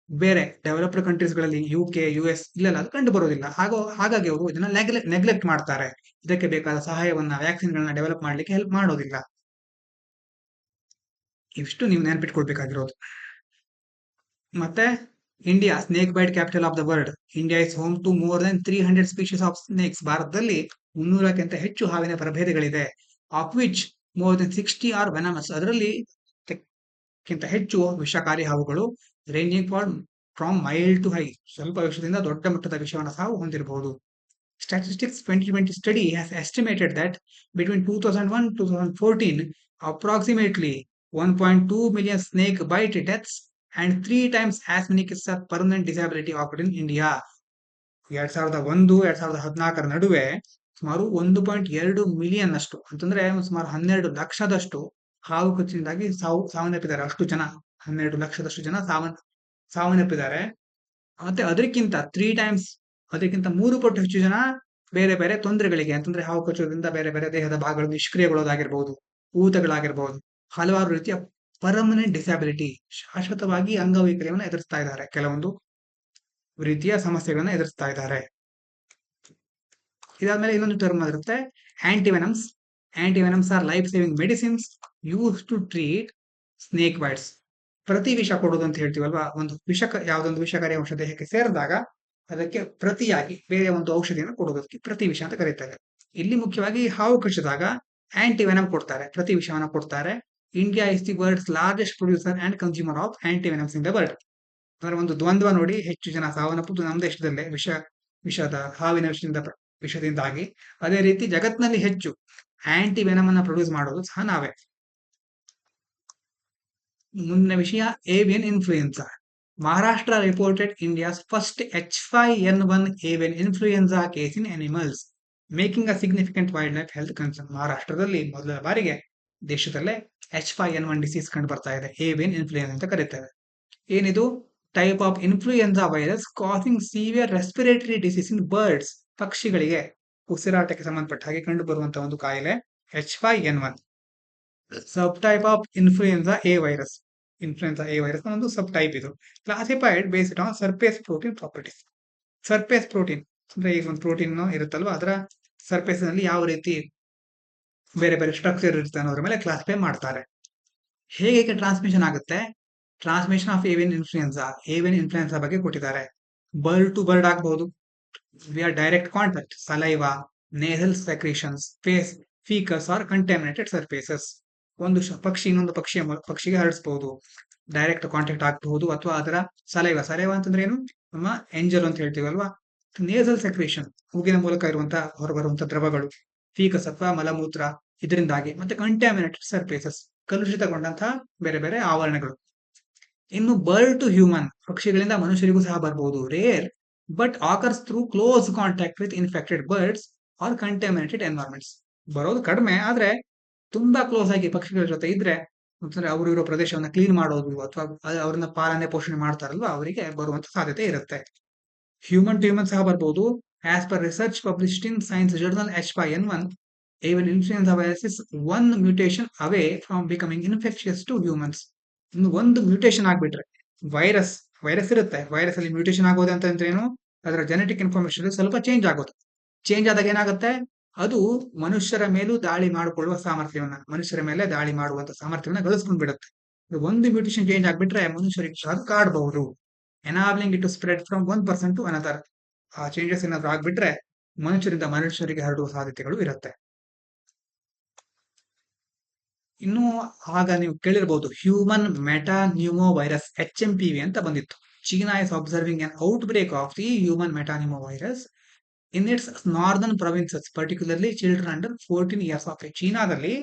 A: ಬೇರೆ ಡೆವಲಪ್ಡ್ ಕಂಟ್ರೀಸ್ ಗಳಲ್ಲಿ, UK, US ಇಲ್ಲೆಲ್ಲ ಅದು ಕಂಡು ಬರೋದಿಲ್ಲ. ಹಾಗಾಗಿ ಅವರು ಇದನ್ನ ನೆಗ್ಲೆಕ್ಟ್ ಮಾಡ್ತಾರೆ. ಇದಕ್ಕೆ ಬೇಕಾದ ಸಹಾಯವನ್ನ, ವ್ಯಾಕ್ಸಿನ್ ಗಳನ್ನ ಡೆವಲಪ್ ಮಾಡ್ಲಿಕ್ಕೆ ಹೆಲ್ಪ್ ಮಾಡೋದಿಲ್ಲ. ಇಷ್ಟು ನೀವು ನೆನಪಿಟ್ಕೊಳ್ಬೇಕಾಗಿರೋದು. ಮತ್ತೆ India, snake bite capital of the world. India is home to more than 300 species of snakes. ಭಾರತದಲ್ಲಿ 300ಕ್ಕಿಂತ ಹೆಚ್ಚು ಹಾವಿನ ಪ್ರಭೇದಗಳಿದೆ. Of which more than 60 are venomous. ಅದರಲ್ಲಿ ಕ್ಕಿಂತ ಹೆಚ್ಚು ವಿಷಕಾರಿ ಹಾವುಗಳು. Ranging from mild to high. ಸ್ವಲ್ಪ ವಿಷದಿಂದ ದೊಡ್ಡ ಮಟ್ಟದ ವಿಷವನ್ನು ಸಹ ಹೊಂದಿರಬಹುದು. Statistics 2020 study has estimated that between 2001 to 2014, approximately 1.2 million snake bite deaths and 3 times as many cases of permanent disability occurred in India. 2001-2014 ನಡುವೆ ಸುಮಾರು 1.2 ಮಿಲಿಯನ್ ಅಷ್ಟು, ಅಂತಂದ್ರೆ ಸುಮಾರು 12 ಲಕ್ಷದಷ್ಟು ಹಾವು ಕಚ್ಚಿನಿಂದಾಗಿ ಸಾವನ್ನಪ್ಪಿದ್ದಾರೆ. ಅಷ್ಟು ಜನ, 12 ಲಕ್ಷದಷ್ಟು ಜನ ಸಾವನ್ನಪ್ಪಿದ್ದಾರೆ. ಮತ್ತೆ ಅದಕ್ಕಿಂತ 3 ಪಟ್ಟು ಹೆಚ್ಚು ಜನ ಬೇರೆ ಬೇರೆ ತೊಂದರೆಗಳಿಗೆ, ಅಂತಂದ್ರೆ ಹಾವು ಕಚ್ಚೋದ್ರಿಂದ ಬೇರೆ ಬೇರೆ ದೇಹದ ಭಾಗಗಳು ನಿಷ್ಕ್ರಿಯಗೊಳ್ಳೋದಾಗಿರ್ಬಹುದು, ಊತಗಳಾಗಿರ್ಬಹುದು, ಹಲವಾರು ರೀತಿಯ ಪರ್ಮನೆಂಟ್ ಡಿಸ್ಯಾಬಿಲಿಟಿ, ಶಾಶ್ವತವಾಗಿ ಅಂಗವೈಕಲ್ಯವನ್ನು ಎದುರಿಸ್ತಾ ಇದ್ದಾರೆ, ಕೆಲವೊಂದು ರೀತಿಯ ಸಮಸ್ಯೆಗಳನ್ನ ಎದುರಿಸ್ತಾ ಇದ್ದಾರೆ. ಇದಾದ್ಮೇಲೆ ಇನ್ನೊಂದು ಟರ್ಮ್ ಇರುತ್ತೆ, antivenoms. Antivenoms are life saving medicines use to treat snake bites. ಪ್ರತಿ ವಿಷ ಕೊಡೋದು ಅಂತ ಹೇಳ್ತೀವಲ್ವಾ, ಯಾವುದೊಂದು ವಿಷಕಾರಿ ಔಷಧ ದೇಹಕ್ಕೆ ಸೇರಿದಾಗ ಅದಕ್ಕೆ ಪ್ರತಿಯಾಗಿ ಬೇರೆ ಒಂದು ಔಷಧಿಯನ್ನು ಕೊಡೋದಕ್ಕೆ ಪ್ರತಿ ವಿಷ ಅಂತ ಕರೀತಾರೆ. ಇಲ್ಲಿ ಮುಖ್ಯವಾಗಿ ಹಾವು ಕಚ್ಚಿದಾಗ ಆಂಟಿವೆನಮ್ ಕೊಡ್ತಾರೆ, ಪ್ರತಿ ವಿಷವನ್ನ ಕೊಡ್ತಾರೆ. India is the world's largest producer and consumer of antivenoms in the world. ಅಂದ್ರೆ ಒಂದು ದ್ವಂದ್ವ ನೋಡಿ, ಹೆಚ್ಚು ಜನ ಸಾವನ್ನಪ್ಪುದು ನಮ್ಮ ದೇಶದಲ್ಲೇ ಹಾವಿನ ವಿಷದಿಂದಾಗಿ. ಅದೇ ರೀತಿ ಜಗತ್ತಿನಲ್ಲಿ ಹೆಚ್ಚು ಆಂಟಿವೆನಮ್ ಅನ್ನ ಪ್ರೊಡ್ಯೂಸ್ ಮಾಡೋದು ಸಹ ನಾವೇ. ಮುಂದಿನ ವಿಷಯ, avian influenza. Maharashtra reported India's first H5N1 avian influenza case in animals, making a significant wildlife health concern. ಮಹಾರಾಷ್ಟ್ರದಲ್ಲಿ ಮೊದಲ ಬಾರಿಗೆ ದೇಶದಲ್ಲೇ H5N1 ಡಿಸೀಸ್ ಕಂಡು ಬರ್ತಾ ಇದೆ. ಏವಿಯನ್ ಇನ್ಫ್ಲೂಯೆನ್ಸಾ ಅಂತ ಕರೀತೇವೆ. ಏನಿದು? Type of influenza virus causing severe respiratory disease in birds. ಪಕ್ಷಿಗಳಿಗೆ ಉಸಿರಾಟಕ್ಕೆ ಸಂಬಂಧಪಟ್ಟ ಹಾಗೆ ಕಂಡು ಬರುವಂತಹ ಒಂದು ಕಾಯಿಲೆ H5N1. Sub type of influenza A virus. Influenza A virus ಒಂದು ಸಬ್ ಟೈಪ್ ಇದು. Classified based on surface protein properties. Surface protein ಅಂದ್ರೆ ಈಗ ಒಂದು ಪ್ರೋಟೀನ್ ಇರುತ್ತಲ್ವಾ, ಅದರ ಸರ್ಫೇಸ್ ನಲ್ಲಿ ಯಾವ ರೀತಿ ಬೇರೆ ಬೇರೆ ಸ್ಟ್ರಕ್ಚರ್ ಇರುತ್ತೆ ಅನ್ನೋದ್ರ ಮೇಲೆ ಕ್ಲಾಸಿಫೈ ಮಾಡ್ತಾರೆ. ಹೇಗೆ ಟ್ರಾನ್ಸ್ಮಿಷನ್ ಆಗುತ್ತೆ? ಟ್ರಾನ್ಸ್ಮಿಷನ್ ಆಫ್ ಏವಿಯನ್ ಇನ್ಫ್ಲುಯೆನ್ಸಾ ಬಗ್ಗೆ ಕೊಟ್ಟಿದ್ದಾರೆ. ಬರ್ಡ್ ಟು ಬರ್ಡ್ ಆಗ್ಬಹುದು, via direct contact, saliva, nasal secretions, face, faeces or contaminated surfaces. ಒಂದು ಪಕ್ಷಿ ಇನ್ನೊಂದು ಪಕ್ಷಿಗೆ ಹರಡಿಸಬಹುದು, ಡೈರೆಕ್ಟ್ ಕಾಂಟ್ಯಾಕ್ಟ್ ಆಗಬಹುದು, ಅಥವಾ ಅದರ ಸಲೈವಾ ಅಂತಂದ್ರೆ ಏನು, ನಮ್ಮ ಎಂಜಲ್ ಅಂತ ಹೇಳ್ತೀವಲ್ವಾ. ನೇಸಲ್ ಸೆಕ್ರೇಷನ್, ಮೂಗಿನ ಮೂಲಕ ಹೊರಬರುವಂತಹ ದ್ರವಗಳು, ಫೀಕಸ್ ಅಥವಾ ಮಲಮೂತ್ರ ಇದರಿಂದಾಗಿ, ಮತ್ತೆ ಕಂಟಾಮಿನೇಟೆಡ್ ಸರ್ಫೇಸಸ್, ಕಲುಷಿತಗೊಂಡಂತಹ ಬೇರೆ ಬೇರೆ ಆವರಣಗಳು. ಇನ್ನು ಬರ್ಡ್ ಟು ಹ್ಯೂಮನ್, ಪಕ್ಷಿಗಳಿಂದ ಮನುಷ್ಯರಿಗೂ ಸಹ ಬರಬಹುದು. Rare but occurs through close contact with infected birds or contaminated environments. ಬರೋದು ಕಡಿಮೆ, ಆದ್ರೆ ತುಂಬಾ ಕ್ಲೋಸ್ ಆಗಿ ಪಕ್ಷಿಗಳ ಜೊತೆ ಇದ್ರೆ, ಅಂತಂದ್ರೆ ಅವರು ಇರೋ ಪ್ರದೇಶವನ್ನ ಕ್ಲೀನ್ ಮಾಡೋದು ಅಥವಾ ಅವ್ರನ್ನ ಪಾಲನೆ ಪೋಷಣೆ ಮಾಡ್ತಾರಲ್ವಾ, ಅವರಿಗೆ ಬರುವಂತ ಸಾಧ್ಯತೆ ಇರುತ್ತೆ. ಹ್ಯೂಮನ್ ಟು ಹ್ಯೂಮನ್ ಸಹ ಬರ್ಬೋದು. As per research published in science journal H5N1, even influenza virus is one mutation away from becoming infectious to humans. ಇನ್ನು ಒಂದು ಮ್ಯೂಟೇಶನ್ ಆಗ್ಬಿಟ್ರೆ, ವೈರಸ್ ವೈರಸ್ ಇರುತ್ತೆ, ವೈರಸ್ ಅಲ್ಲಿ ಮ್ಯೂಟೇಶನ್ ಆಗೋದು ಅಂತ ಏನು, ಅದರ ಜೆನೆಟಿಕ್ ಇನ್ಫಾರ್ಮೇಶನ್ ಸ್ವಲ್ಪ ಚೇಂಜ್ ಆಗೋದು. ಚೇಂಜ್ ಆದಾಗ ಏನಾಗುತ್ತೆ, ಅದು ಮನುಷ್ಯರ ಮೇಲೂ ದಾಳಿ ಮಾಡಿಕೊಳ್ಳುವ ಸಾಮರ್ಥ್ಯವನ್ನ, ಮನುಷ್ಯರ ಮೇಲೆ ದಾಳಿ ಮಾಡುವಂತ ಸಾಮರ್ಥ್ಯವನ್ನ ಗಳಿಸ್ಕೊಂಡ್ ಬಿಡುತ್ತೆ. ಒಂದು ಮ್ಯೂಟೇಶನ್ ಚೇಂಜ್ ಆಗ್ಬಿಟ್ರೆ ಮನುಷ್ಯರಿಗೆ ಅದು ಕಾಡಬಹುದು, enabling it to spread from one person to another. ಆ ಚೇಂಜಸ್ ಏನಾದ್ರು ಆಗ್ಬಿಟ್ರೆ ಮನುಷ್ಯರಿಂದ ಮನುಷ್ಯರಿಗೆ ಹರಡುವ ಸಾಧ್ಯತೆಗಳು ಇರುತ್ತೆ. ಇನ್ನು ಆಗ ನೀವು ಕೇಳಿರಬಹುದು, ಹ್ಯೂಮನ್ ಮೆಟಾನ್ಯೂಮೋ ವೈರಸ್ HMPV ಅಂತ ಬಂದಿತ್ತು. China is observing an outbreak of the human metapneumovirus in its northern provinces, particularly children under 14 years of age. ಚೀನಾದಲ್ಲಿ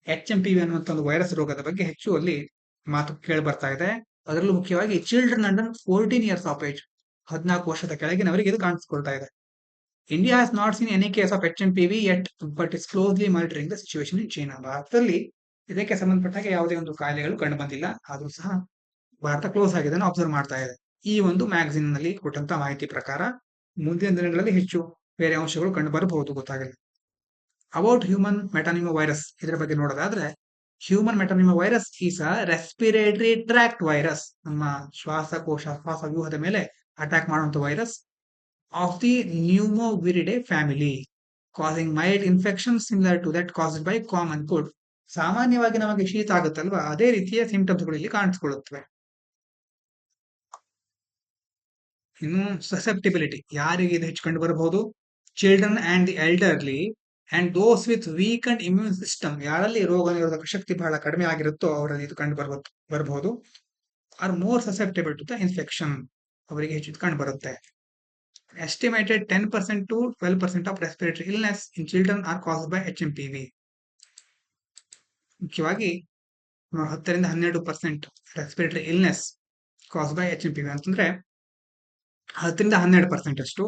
A: HMPV ಅನ್ನುವಂಥ ಒಂದು ವೈರಸ್ ರೋಗದ ಬಗ್ಗೆ ಹೆಚ್ಚು ಅಲ್ಲಿ ಮಾತು ಕೇಳಿ ಬರ್ತಾ ಇದೆ. ಅದರಲ್ಲೂ ಮುಖ್ಯವಾಗಿ children under 14 years of age, 14 ವರ್ಷದ ಕೆಳಗಿನವರಿಗೆ ಇದು ಕಾಣಿಸ್ಕೊಳ್ತಾ ಇದೆ. India has not seen any case of HMPV yet, but is closely monitoring the situation in China. ಭಾರತದಲ್ಲಿ ಇದಕ್ಕೆ ಸಂಬಂಧಪಟ್ಟಾಗ ಯಾವುದೇ ಒಂದು ಕಾಯಿಲೆಗಳು ಕಂಡು ಬಂದಿಲ್ಲ, ಆದ್ರೂ ಸಹ ಭಾರತ ಕ್ಲೋಸ್ ಆಗಿದೆ ಅಬ್ಸರ್ವ್ ಮಾಡ್ತಾ ಇದೆ. ಈ ಒಂದು ಮ್ಯಾಗಝಿನ್ ನಲ್ಲಿ ಕೊಟ್ಟಂತ ಮಾಹಿತಿ ಪ್ರಕಾರ ಮುಂದಿನ ದಿನಗಳಲ್ಲಿ ಹೆಚ್ಚು ಬೇರೆ ಅಂಶಗಳು ಕಂಡು ಬರಬಹುದು, ಗೊತ್ತಾಗಲ್ಲ. ಅಬೌಟ್ ಹ್ಯೂಮನ್ ಮೆಟಾನಿಮೋ ವೈರಸ್, ಇದರ ಬಗ್ಗೆ ನೋಡೋದಾದ್ರೆ, human metapneumovirus is a respiratory tract virus, ನಮ್ಮ ಶ್ವಾಸವ್ಯೂಹದ ಮೇಲೆ ಅಟ್ಯಾಕ್ ಮಾಡುವಂತ virus of the Pneumoviridae family, causing mild infection similar to that caused by common cold. ಸಾಮಾನ್ಯವಾಗಿ ನಮಗೆ ಶೀತ ಆಗುತ್ತಲ್ವಾ, ಅದೇ ರೀತಿಯ ಸಿಂಪ್ಟಮ್ಸ್ಗಳು ಇಲ್ಲಿ ಕಾಣಿಸ್ಕೊಳ್ಳುತ್ತವೆ. ಇನ್ನು ಸಸೆಪ್ಟಿಬಿಲಿಟಿ, ಯಾರಿಗೆ ಇದು ಹೆಚ್ಚು ಕಂಡು ಬರಬಹುದು, children and the elderly and those with weak and immune system, ಯಾರಲ್ಲಿ ರೋಗ ನಿರೋಧಕ ಶಕ್ತಿ ಬಹಳ ಕಡಿಮೆ ಆಗಿರುತ್ತೋ ಅವರಲ್ಲಿ ಇದು ಕಂಡು ಬರಬಹುದು. Are more susceptible to the infection, ಅವರಿಗೆ ಹೆಚ್ಚು ಕಂಡು ಬರುತ್ತೆ. Estimated 10% to 12% of respiratory illness in children are caused by HMPV. ಮುಖ್ಯವಾಗಿ 10 ರಿಂದ 12% respiratory illness cause by HMPV ಅಂತಂದ್ರೆ 10 ರಿಂದ 12% ಅಷ್ಟು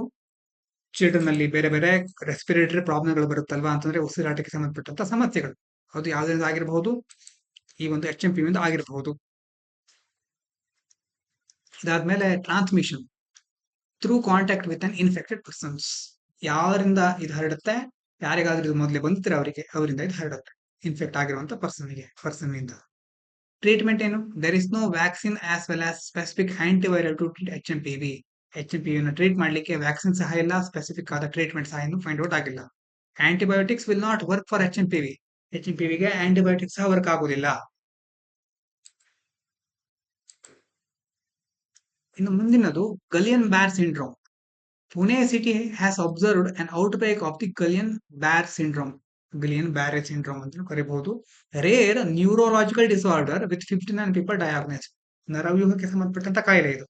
A: ಚಿಲ್ಡ್ರನ್ ಅಲ್ಲಿ ಬೇರೆ ಬೇರೆ ರೆಸ್ಪಿರೇಟರಿ ಪ್ರಾಬ್ಲಮ್ಗಳು ಬರುತ್ತಲ್ವಾ, ಅಂತಂದ್ರೆ ಉಸಿರಾಟಕ್ಕೆ ಸಂಬಂಧಪಟ್ಟಂತ ಸಮಸ್ಯೆಗಳು, ಅದು ಯಾವುದರಿಂದ ಆಗಿರಬಹುದು, ಈ ಒಂದು HMPV ಇಂದ ಆಗಿರಬಹುದು. ಇದಾದ್ಮೇಲೆ transmission through contact with an infected persons, ಯಾರಿಂದ ಇದು ಹರಡುತ್ತೆ, ಯಾರಿಗಾದ್ರೂ ಇದು ಮೊದಲೇ ಬಂದಿದ್ರೆ ಅವರಿಂದ ಇದು ಹರಡುತ್ತೆ, ಇನ್ಫೆಕ್ಟ್ ಆಗಿರುವಂತ ಪರ್ಸನ್ ಇಂದ. ಟ್ರೀಟ್ಮೆಂಟ್ ಏನು, there is no vaccine as well as specific antiviral to treat HMPV. HMPV treat ಮಾಡಲಿಕ್ಕೆ ವ್ಯಾಕ್ಸಿನ್ ಸಹ ಇಲ್ಲ, ಸ್ಪೆಸಿಫಿಕ್ ಆದ ಟ್ರೀಟ್ಮೆಂಟ್ ಸಹ ಇನ್ನು ಫೈಂಡ್ ಔಟ್ ಆಗಿಲ್ಲ. Antibiotics will not work for HMPV. HMPVಗೆ ಆಂಟಿಬಯೋಟಿಕ್ಸ್ ಸಹ ವರ್ಕ್ ಆಗುವುದಿಲ್ಲ. ಇನ್ನು ಮುಂದಿನದು Guillain Barre syndrome. Pune city has observed an outbreak of the Guillain Barre syndrome ಅಂತ ಕರೀಬಹುದು. Rare neurological disorder with 59 people diagnose, ನರವ್ಯೂಹಕ್ಕೆ ಸಂಬಂಧಪಟ್ಟಂತ ಕಾಯಿಲೆ ಇದು.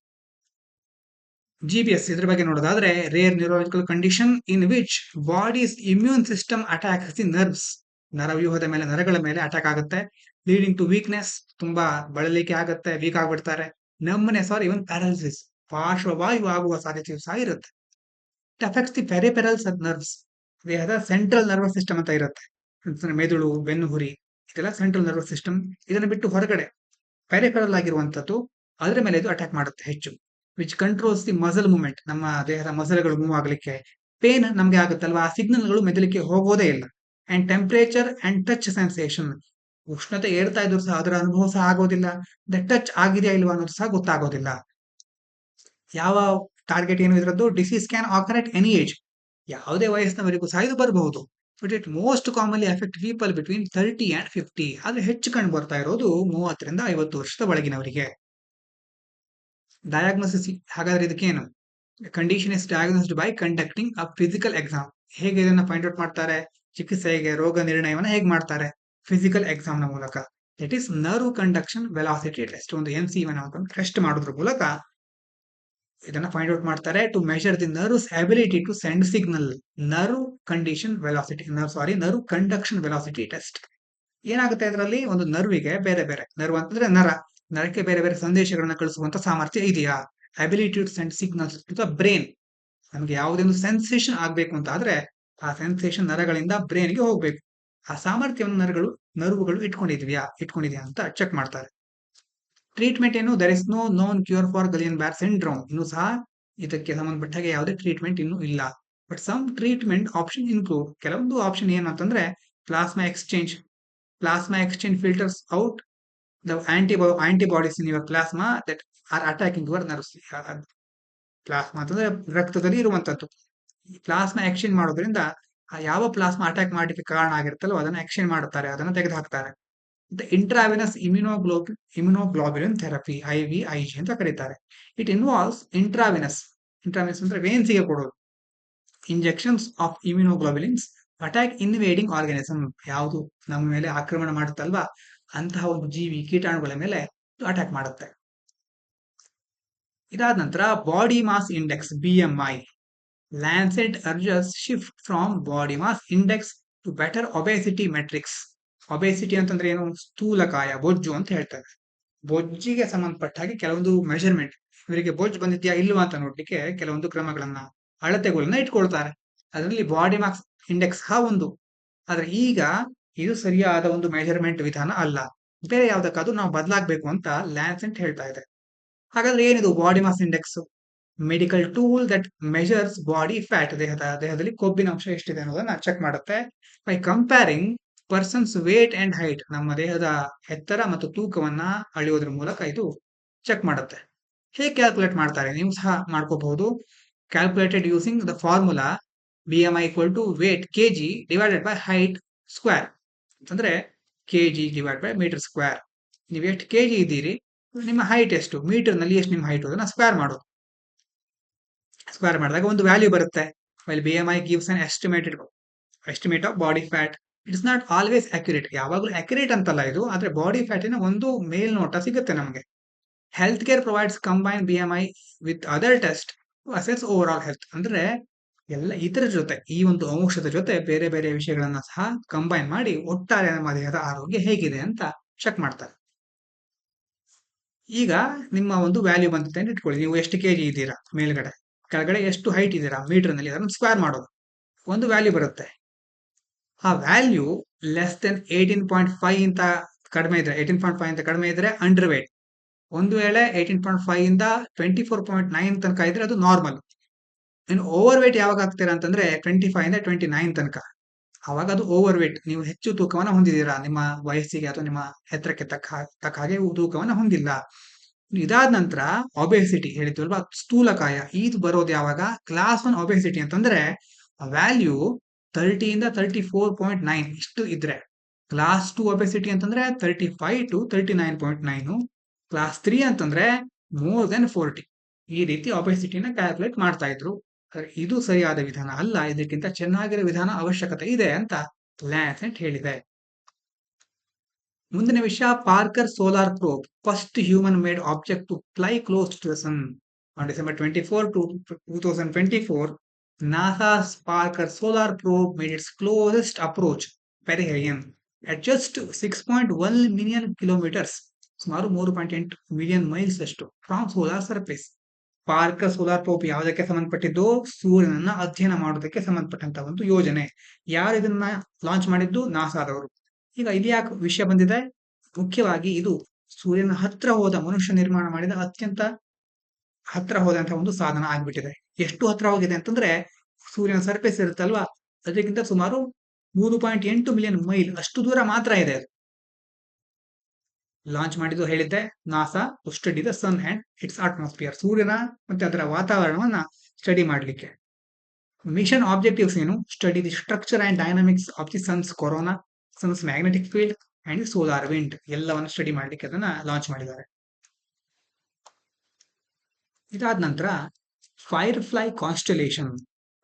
A: GBS, ಇದ್ರ ಬಗ್ಗೆ ನೋಡೋದಾದ್ರೆ, rare neurological condition in which body's immune system attacks the nerves, ನರವ್ಯೂಹದ ಮೇಲೆ, ನರಗಳ ಮೇಲೆ ಅಟ್ಯಾಕ್ ಆಗುತ್ತೆ. ಲೀಡಿಂಗ್ ಟು ವೀಕ್ನೆಸ್, ತುಂಬಾ ಬಳಲಿಕೆ ಆಗುತ್ತೆ, ವೀಕ್ ಆಗ್ಬಿಡ್ತಾರೆ. ನಮ್ನೆಸ್ ಆರ್ ಇವನ್ ಪ್ಯಾರಾಲಿಸಿಸ್, ಪಾರ್ಶ್ವವಾಯು ಆಗುವ ಸಾಧ್ಯತೆಯು ಸಹ ಇರುತ್ತೆ. It affects the peripheral nerves, ದೇಹದ ಸೆಂಟ್ರಲ್ ನರ್ವಸ್ ಸಿಸ್ಟಮ್ ಅಂತ ಇರುತ್ತೆ, ಮೆದುಳು, ಬೆನ್ನುಹುರಿ, ಇದೆಲ್ಲ ಸೆಂಟ್ರಲ್ ನರ್ವಸ್ ಸಿಸ್ಟಮ್. ಇದನ್ನು ಬಿಟ್ಟು ಹೊರಗಡೆ ಪೆರಿಫೆರಲ್ ಆಗಿರುವಂತದ್ದು, ಅದರ ಮೇಲೆ ಇದು ಅಟ್ಯಾಕ್ ಮಾಡುತ್ತೆ ಹೆಚ್ಚು. Which controls the muscle movement, ನಮ್ಮ ದೇಹದ ಮಸಲ್ಗಳು ಮೂವ್ ಆಗಲಿಕ್ಕೆ. ಪೇನ್ ನಮಗೆ ಆಗುತ್ತಲ್ವಾ, ಆ ಸಿಗ್ನಲ್ಗಳು ಮೆದುಳಿಗೆ ಹೋಗೋದೇ ಇಲ್ಲ. And temperature and touch sensation, ಉಷ್ಣತೆ ಏರ್ತಾ ಇದ್ರು ಸಹ ಅದರ ಅನುಭವ ಸಹ ಆಗೋದಿಲ್ಲ. ಟಚ್ ಆಗಿದೆಯಾ ಇಲ್ವಾ ಅನ್ನೋದು ಸಹ ಗೊತ್ತಾಗೋದಿಲ್ಲ. ಯಾವ ಟಾರ್ಗೆಟ್ ಏನು ಇದರದ್ದು? Disease can occur at any age. ಯಾವುದೇ ವಯಸ್ಸಿನವರಿಗೂ ಸಹ ಇದು ಬರಬಹುದು. But it most commonly affect people between 30 and 50. ಆದ್ರೆ ಹೆಚ್ಚು ಕಂಡು ಬರ್ತಾ ಇರೋದು 30ರಿಂದ 50 ವರ್ಷದ ಒಳಗಿನವರಿಗೆ. ಡಯಾಗ್ನೋಸಿಸ್ ಹಾಗಾದ್ರೆ ಇದಕ್ಕೇನು? Condition is diagnosed by conducting a physical exam. ಹೇಗೆ ಇದನ್ನ ಫೈಂಡ್ ಔಟ್ ಮಾಡ್ತಾರೆ? ಚಿಕಿತ್ಸೆಗೆ ರೋಗ ನಿರ್ಣಯವನ್ನ ಹೇಗೆ ಮಾಡ್ತಾರೆ? ಫಿಸಿಕಲ್ ಎಕ್ಸಾಮ್ ನ ಮೂಲಕ. That is nerve conduction velocity test. ಒಂದು NC1 ಅಂತ ಟೆಸ್ಟ್ ಮಾಡೋದ್ರ ಮೂಲಕ ಇದನ್ನ ಫೈಂಡ್ ಔಟ್ ಮಾಡ್ತಾರೆ. To measure the nerve's ability to send signal. Nerve condition velocity nerve conduction velocity test. ಏನಾಗುತ್ತೆ ಇದರಲ್ಲಿ? ಒಂದು ನರ್ವಿಗೆ ಬೇರೆ ಬೇರೆ, ನರ್ವ್ ಅಂತಂದ್ರೆ ನರಕ್ಕೆ ಬೇರೆ ಬೇರೆ ಸಂದೇಶಗಳನ್ನ ಕಳಿಸುವಂತ ಸಾಮರ್ಥ್ಯ ಇದೆಯಾ? Ability to send signals to the brain. ನಮಗೆ ಯಾವುದೊಂದು ಸೆನ್ಸೇಷನ್ ಆಗ್ಬೇಕು ಅಂತ ಆದ್ರೆ ಆ ಸೆನ್ಸೇಷನ್ ನರಗಳಿಂದ ಬ್ರೈನ್ಗೆ ಹೋಗ್ಬೇಕು. ಆ ಸಾಮರ್ಥ್ಯವನ್ನು ನರ್ವ್ಗಳು ಇಟ್ಕೊಂಡಿದ್ಯಾ ಅಂತ ಚೆಕ್ ಮಾಡ್ತಾರೆ. ಟ್ರೀಟ್ಮೆಂಟ್ ಏನು? There is no known cure for Guillain Barre syndrome. ಇನ್ನೂ ಸಹ ಇದಕ್ಕೆ ಸಂಬಂಧಪಟ್ಟ ಹಾಗೆ ಯಾವುದೇ ಟ್ರೀಟ್ಮೆಂಟ್ ಇನ್ನೂ ಇಲ್ಲ. But some treatment option include. ಕೆಲವೊಂದು ಆಪ್ಷನ್ ಏನು ಅಂತಂದ್ರೆ plasma exchange. Plasma exchange filters out the antibodies in your plasma that are attacking your nerves. Plasma ಅಂತಂದ್ರೆ ರಕ್ತದಲ್ಲಿ ಇರುವಂತದ್ದು. ಪ್ಲಾಸ್ಮಾ ಎಕ್ಸ್ಚೇಂಜ್ ಮಾಡೋದ್ರಿಂದ ಯಾವ ಪ್ಲಾಸ್ಮಾ ಅಟ್ಯಾಕ್ ಮಾಡಲಿಕ್ಕೆ ಕಾರಣ ಆಗಿರುತ್ತಲ್ಲೋ ಅದನ್ನ ಎಕ್ಸ್ಚೇಂಜ್ ಮಾಡುತ್ತಾರೆ, ಅದನ್ನ ತೆಗೆದು ಹಾಕ್ತಾರೆ. ಇಂಟ್ರಾವೆನಸ್ ಇಮ್ಯುನೋಗ್ಲೋಬ್ಯುಲಿನ್ ಥೆರಪಿ, IVIG ಅಂತ ಕರೀತಾರೆ. ಇಟ್ ಇನ್ವಾಲ್ವ್ಸ್ ಇಂಟ್ರಾವೆನಸ್ ಅಂದ್ರೆ ವೇನ್ಸ್ಗೆ ಕೊಡೋದು injections of immunoglobulins attack invading organism. ಯಾವುದು ನಮ್ಮ ಮೇಲೆ ಆಕ್ರಮಣ ಮಾಡುತ್ತಲ್ವಾ ಅಂತಹ ಒಂದು ಜೀವಿ ಕೀಟಾಣುಗಳ ಮೇಲೆ ಅಟ್ಯಾಕ್ ಮಾಡುತ್ತೆ. ಇದಾದ ನಂತರ body mass index, BMI. Lancet urges shift from body mass index to better obesity metrics. Obesity ಅಂತಂದ್ರೆ ಏನು? ಸ್ಥೂಲಕಾಯ, ಬೊಜ್ಜು ಅಂತ ಹೇಳ್ತಾರೆ. ಬೊಜ್ಜಿಗೆ ಸಂಬಂಧಪಟ್ಟ ಹಾಗೆ ಕೆಲವೊಂದು ಮೆಷರ್ಮೆಂಟ್, ಇವರಿಗೆ ಬೊಜ್ಜು ಬಂದಿದ್ಯಾ ಇಲ್ವಾ ಅಂತ ನೋಡ್ಲಿಕ್ಕೆ ಕೆಲವೊಂದು ಕ್ರಮಗಳನ್ನ, ಅಳತೆಗಳನ್ನ ಇಟ್ಕೊಳ್ತಾರೆ. ಅದರಲ್ಲಿ ಬಾಡಿ ಮಾಸ್ ಇಂಡೆಕ್ಸ್ ಒಂದು. ಆದ್ರೆ ಈಗ ಇದು ಸರಿಯಾದ ಒಂದು ಮೆಜರ್ಮೆಂಟ್ ವಿಧಾನ ಅಲ್ಲ. ಬೇರೆ ಯಾವ್ದಕ್ಕಾದ್ರೂ ನಾವು ಬದಲಾಗಬೇಕು ಅಂತ ಲ್ಯಾನ್ಸೆಟ್ ಹೇಳ್ತಾ ಇದೆ. ಹಾಗಾದ್ರೆ ಏನಿದು body mass index? Medical tool that measures body fat. ದೇಹದಲ್ಲಿ ಕೊಬ್ಬಿನ ಅಂಶ ಎಷ್ಟಿದೆ ಅನ್ನೋದನ್ನ ಚೆಕ್ ಮಾಡುತ್ತೆ. By comparing person's weight and height. ನಮ್ಮ ದೇಹದ ಎತ್ತರ ಮತ್ತು ತೂಕವನ್ನ ಅಳೆಯೋದ್ರ ಮೂಲಕ ಇದು ಚೆಕ್ ಮಾಡುತ್ತೆ. ಹೇಗೆ ಕ್ಯಾಲ್ಕುಲೇಟ್ ಮಾಡ್ತಾರೆ? ನೀವು ಸಹ ಮಾಡ್ಕೋಬಹುದು. Calculated using the formula BMI equal to weight kg divided by height square. ಅಂತಂದ್ರೆ kg divided by meter square. ನೀವು ಎಷ್ಟು kg ಇದ್ದೀರಿ, ನಿಮ್ಮ ಹೈಟ್ ಎಷ್ಟು, ಮೀಟರ್ ನಲ್ಲಿ ಎಷ್ಟು ನಿಮ್ಮ ಹೈಟ್, ಅದನ್ನ ಸ್ಕ್ವೇರ್ ಮಾಡೋದು. ಸ್ಕ್ವೇರ್ ಮಾಡಿದಾಗ ಒಂದು ವ್ಯಾಲ್ಯೂ ಬರುತ್ತೆ. while BMI gives an estimate of body fat, it is not always accurate. ಯಾವಾಗಲೂ accurate ಅಂತಲ್ಲ ಇದು, ಆದ್ರೆ ಬಾಡಿ ಫ್ಯಾಟಿನ ಒಂದು ಮೇಲ್ನೋಟ ಸಿಗುತ್ತೆ ನಮಗೆ. Health care provides combine BMI with other test to assess overall health. ಅಂದ್ರೆ ಎಲ್ಲ ಇದರ ಜೊತೆ, ಈ ಒಂದು ಅಂಶದ ಜೊತೆ ಬೇರೆ ಬೇರೆ ವಿಷಯಗಳನ್ನ ಸಹ ಕಂಬೈನ್ ಮಾಡಿ ಒಟ್ಟಾರೆ ನಮ್ಮ ದೇಹದ ಆರೋಗ್ಯ ಹೇಗಿದೆ ಅಂತ ಚೆಕ್ ಮಾಡ್ತಾರೆ. ಈಗ ನಿಮ್ಮ ಒಂದು ವ್ಯಾಲ್ಯೂ ಬಂದಿದೆ ಅಂತ ಇಟ್ಕೊಳ್ಳಿ. ನೀವು ಎಷ್ಟು kg ಇದ್ದೀರಾ ಮೇಲ್ಗಡೆ, ಕೆಳಗಡೆ ಎಷ್ಟು ಹೈಟ್ ಇದ್ದೀರಾ ಮೀಟರ್ ನಲ್ಲಿ, ಅದನ್ನು ಸ್ಕ್ವೇರ್ ಮಾಡೋದು. ಒಂದು ವ್ಯಾಲ್ಯೂ ಬರುತ್ತೆ. ಆ ವ್ಯಾಲ್ಯೂ ಲೆಸ್ ದೆನ್ 18.5 ಅಂತ ಕಡಿಮೆ ಇದ್ರೆ, 18.5 ಅಂತ ಕಡಿಮೆ ಇದ್ರೆ ಅಂಡರ್ ವೇಟ್. ಒಂದು ವೇಳೆ 18.5 ಇಂದ 24.9 ತನಕ ಇದ್ರೆ ಅದು ನಾರ್ಮಲ್. ಇನ್ನು ಓವರ್ ವೇಟ್ ಯಾವಾಗ ಆಗ್ತೀರಾ ಅಂತಂದ್ರೆ 25 ಇಂದ 29 ತನಕ. ಅವಾಗ ಅದು ಓವರ್ ವೇಟ್. ನೀವು ಹೆಚ್ಚು ತೂಕವನ್ನ ಹೊಂದಿದ್ದೀರಾ, ನಿಮ್ಮ ವಯಸ್ಸಿಗೆ ಅಥವಾ ನಿಮ್ಮ ಎತ್ತರಕ್ಕೆ ತಕ್ಕ ಹಾಗೆ ತೂಕವನ್ನ ಹೊಂದಿಲ್ಲ. ಇದಾದ ನಂತರ ಒಬೆಸಿಟಿ ಹೇಳಿದ್ವಲ್ವಾ, ಸ್ಥೂಲಕಾಯ. ಇದು ಬರೋದು ಯಾವಾಗ? ಕ್ಲಾಸ್ 1 ಒಬೆಸಿಟಿ ಅಂತಂದ್ರೆ ವ್ಯಾಲ್ಯೂ 30 ಇಂದ 34.9 ಇಷ್ಟು ಇದ್ರೆ. ಕ್ಲಾಸ್ 2 ಒಬೆಸಿಟಿ ಅಂತಂದ್ರೆ 35 to 39.9. ಕ್ಲಾಸ್ 3 ಅಂತಂದ್ರೆ ಮೋರ್ ದೆನ್ 40. ಈ ರೀತಿ ಒಬೆಸಿಟಿನ ಕ್ಯಾಲ್ಕುಲೇಟ್ ಮಾಡ್ತಾ ಇದ್ರು. ಇದು ಸರಿಯಾದ ವಿಧಾನ ಅಲ್ಲ, ಇದಕ್ಕಿಂತ ಚೆನ್ನಾಗಿರೋ ವಿಧಾನ ಅವಶ್ಯಕತೆ ಇದೆ ಅಂತ ಲ್ಯಾನ್ಸೆಟ್ ಹೇಳಿದೆ. ಮುಂದಿನ ವಿಷಯ, Parker Solar Probe, first human made object to fly close to the sun. On December 24, 2024, NASA's Parker Solar Probe made its closest approach, perihelion, at just 6.1 million kilometers, ಸುಮಾರು 3.8 ಮಿಲಿಯನ್ ಮೈಲ್ಸ್ ಅಷ್ಟು, from solar surface. Parker Solar probe ಯಾವುದಕ್ಕೆ ಸಂಬಂಧಪಟ್ಟಿದ್ದು? ಸೂರ್ಯನನ್ನ ಅಧ್ಯಯನ ಮಾಡೋದಕ್ಕೆ ಸಂಬಂಧಪಟ್ಟಂತ ಒಂದು ಯೋಜನೆ. ಯಾರು ಇದನ್ನ ಲಾಂಚ್ ಮಾಡಿದ್ದು? ನಾಸಾದವರು. ಈಗ ಇದು ಯಾಕೆ ವಿಷಯ ಬಂದಿದೆ? ಮುಖ್ಯವಾಗಿ ಇದು ಸೂರ್ಯನ ಹತ್ರ ಹೋದ, ಮನುಷ್ಯ ನಿರ್ಮಾಣ ಮಾಡಿದ ಅತ್ಯಂತ ಹತ್ರ ಹೋದಂತಹ ಒಂದು ಸಾಧನ ಆಗ್ಬಿಟ್ಟಿದೆ. ಎಷ್ಟು ಹತ್ರ ಹೋಗಿದೆ ಅಂತಂದ್ರೆ ಸೂರ್ಯನ ಸರ್ಫೇಸ್ ಇರುತ್ತಲ್ವಾ, ಅದಕ್ಕಿಂತ ಸುಮಾರು 3.8 ಮಿಲಿಯನ್ ಮೈಲ್ ಅಷ್ಟು ದೂರ ಮಾತ್ರ ಇದೆ. ಲಾಂಚ್ ಮಾಡಿದ್ದು ಹೇಳಿದ್ದೆ NASA to study the sun and its atmosphere, ಸೂರ್ಯನ ಮತ್ತೆ ಅದರ ವಾತಾವರಣವನ್ನ ಸ್ಟಡಿ ಮಾಡಲಿಕ್ಕೆ. ಮಿಷನ್ ಆಬ್ಜೆಕ್ಟಿವ್ಸ್ ಏನು? Study the structure and dynamics of the sun's corona, sun's magnetic field and solar wind ಎಲ್ಲವನ್ನು ಸ್ಟಡಿ ಮಾಡಲಿಕ್ಕೆ ಅದನ್ನ ಲಾಂಚ್ ಮಾಡಿದ್ದಾರೆ. ಇದಾದ ನಂತರ Firefly constellation.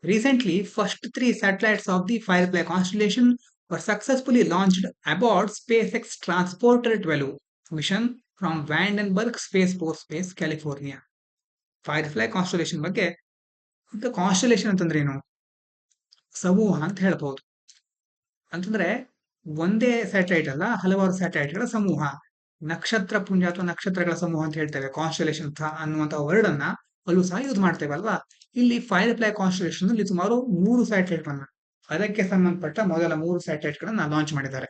A: Recently, first three satellites of the Firefly constellation were successfully launched aboard SpaceX Transporter 12 mission from Vandenberg Space Force Base, California. Firefly constellation ಬಗ್ಗೆ, constellation ಅಂತಂದ್ರೆ ಏನು? ಸಮೂಹ ಅಂತ ಹೇಳ್ಬಹುದು. ಅಂತಂದ್ರೆ ಒಂದೇ ಸ್ಯಾಟಲೈಟ್ ಅಲ್ಲ, ಹಲವಾರು ಸ್ಯಾಟಲೈಟ್ಗಳ ಸಮೂಹ. ನಕ್ಷತ್ರ ಪುಂಜ ಅಥವಾ ನಕ್ಷತ್ರಗಳ ಸಮೂಹ ಅಂತ ಹೇಳ್ತೇವೆ. ಕಾನ್ಸ್ಟಲೇಷನ್ ಅನ್ನುವಂತಹ ವರ್ಡ್ ಅನ್ನ ಅಲ್ಲೂ ಸಹ ಯೂಸ್ ಮಾಡ್ತೇವೆ ಅಲ್ವಾ? ಇಲ್ಲಿ ಫೈರ್ಫ್ಲೈ ಕಾನ್ಸ್ಟಲೇಷನ್ ಅಲ್ಲಿ ಸುಮಾರು 3 ಸ್ಯಾಟಲೈಟ್ ಗಳನ್ನ, ಅದಕ್ಕೆ ಸಂಬಂಧಪಟ್ಟ ಮೊದಲ 3 ಸ್ಯಾಟಲೈಟ್ ಗಳನ್ನ ಲಾಂಚ್ ಮಾಡಿದ್ದಾರೆ.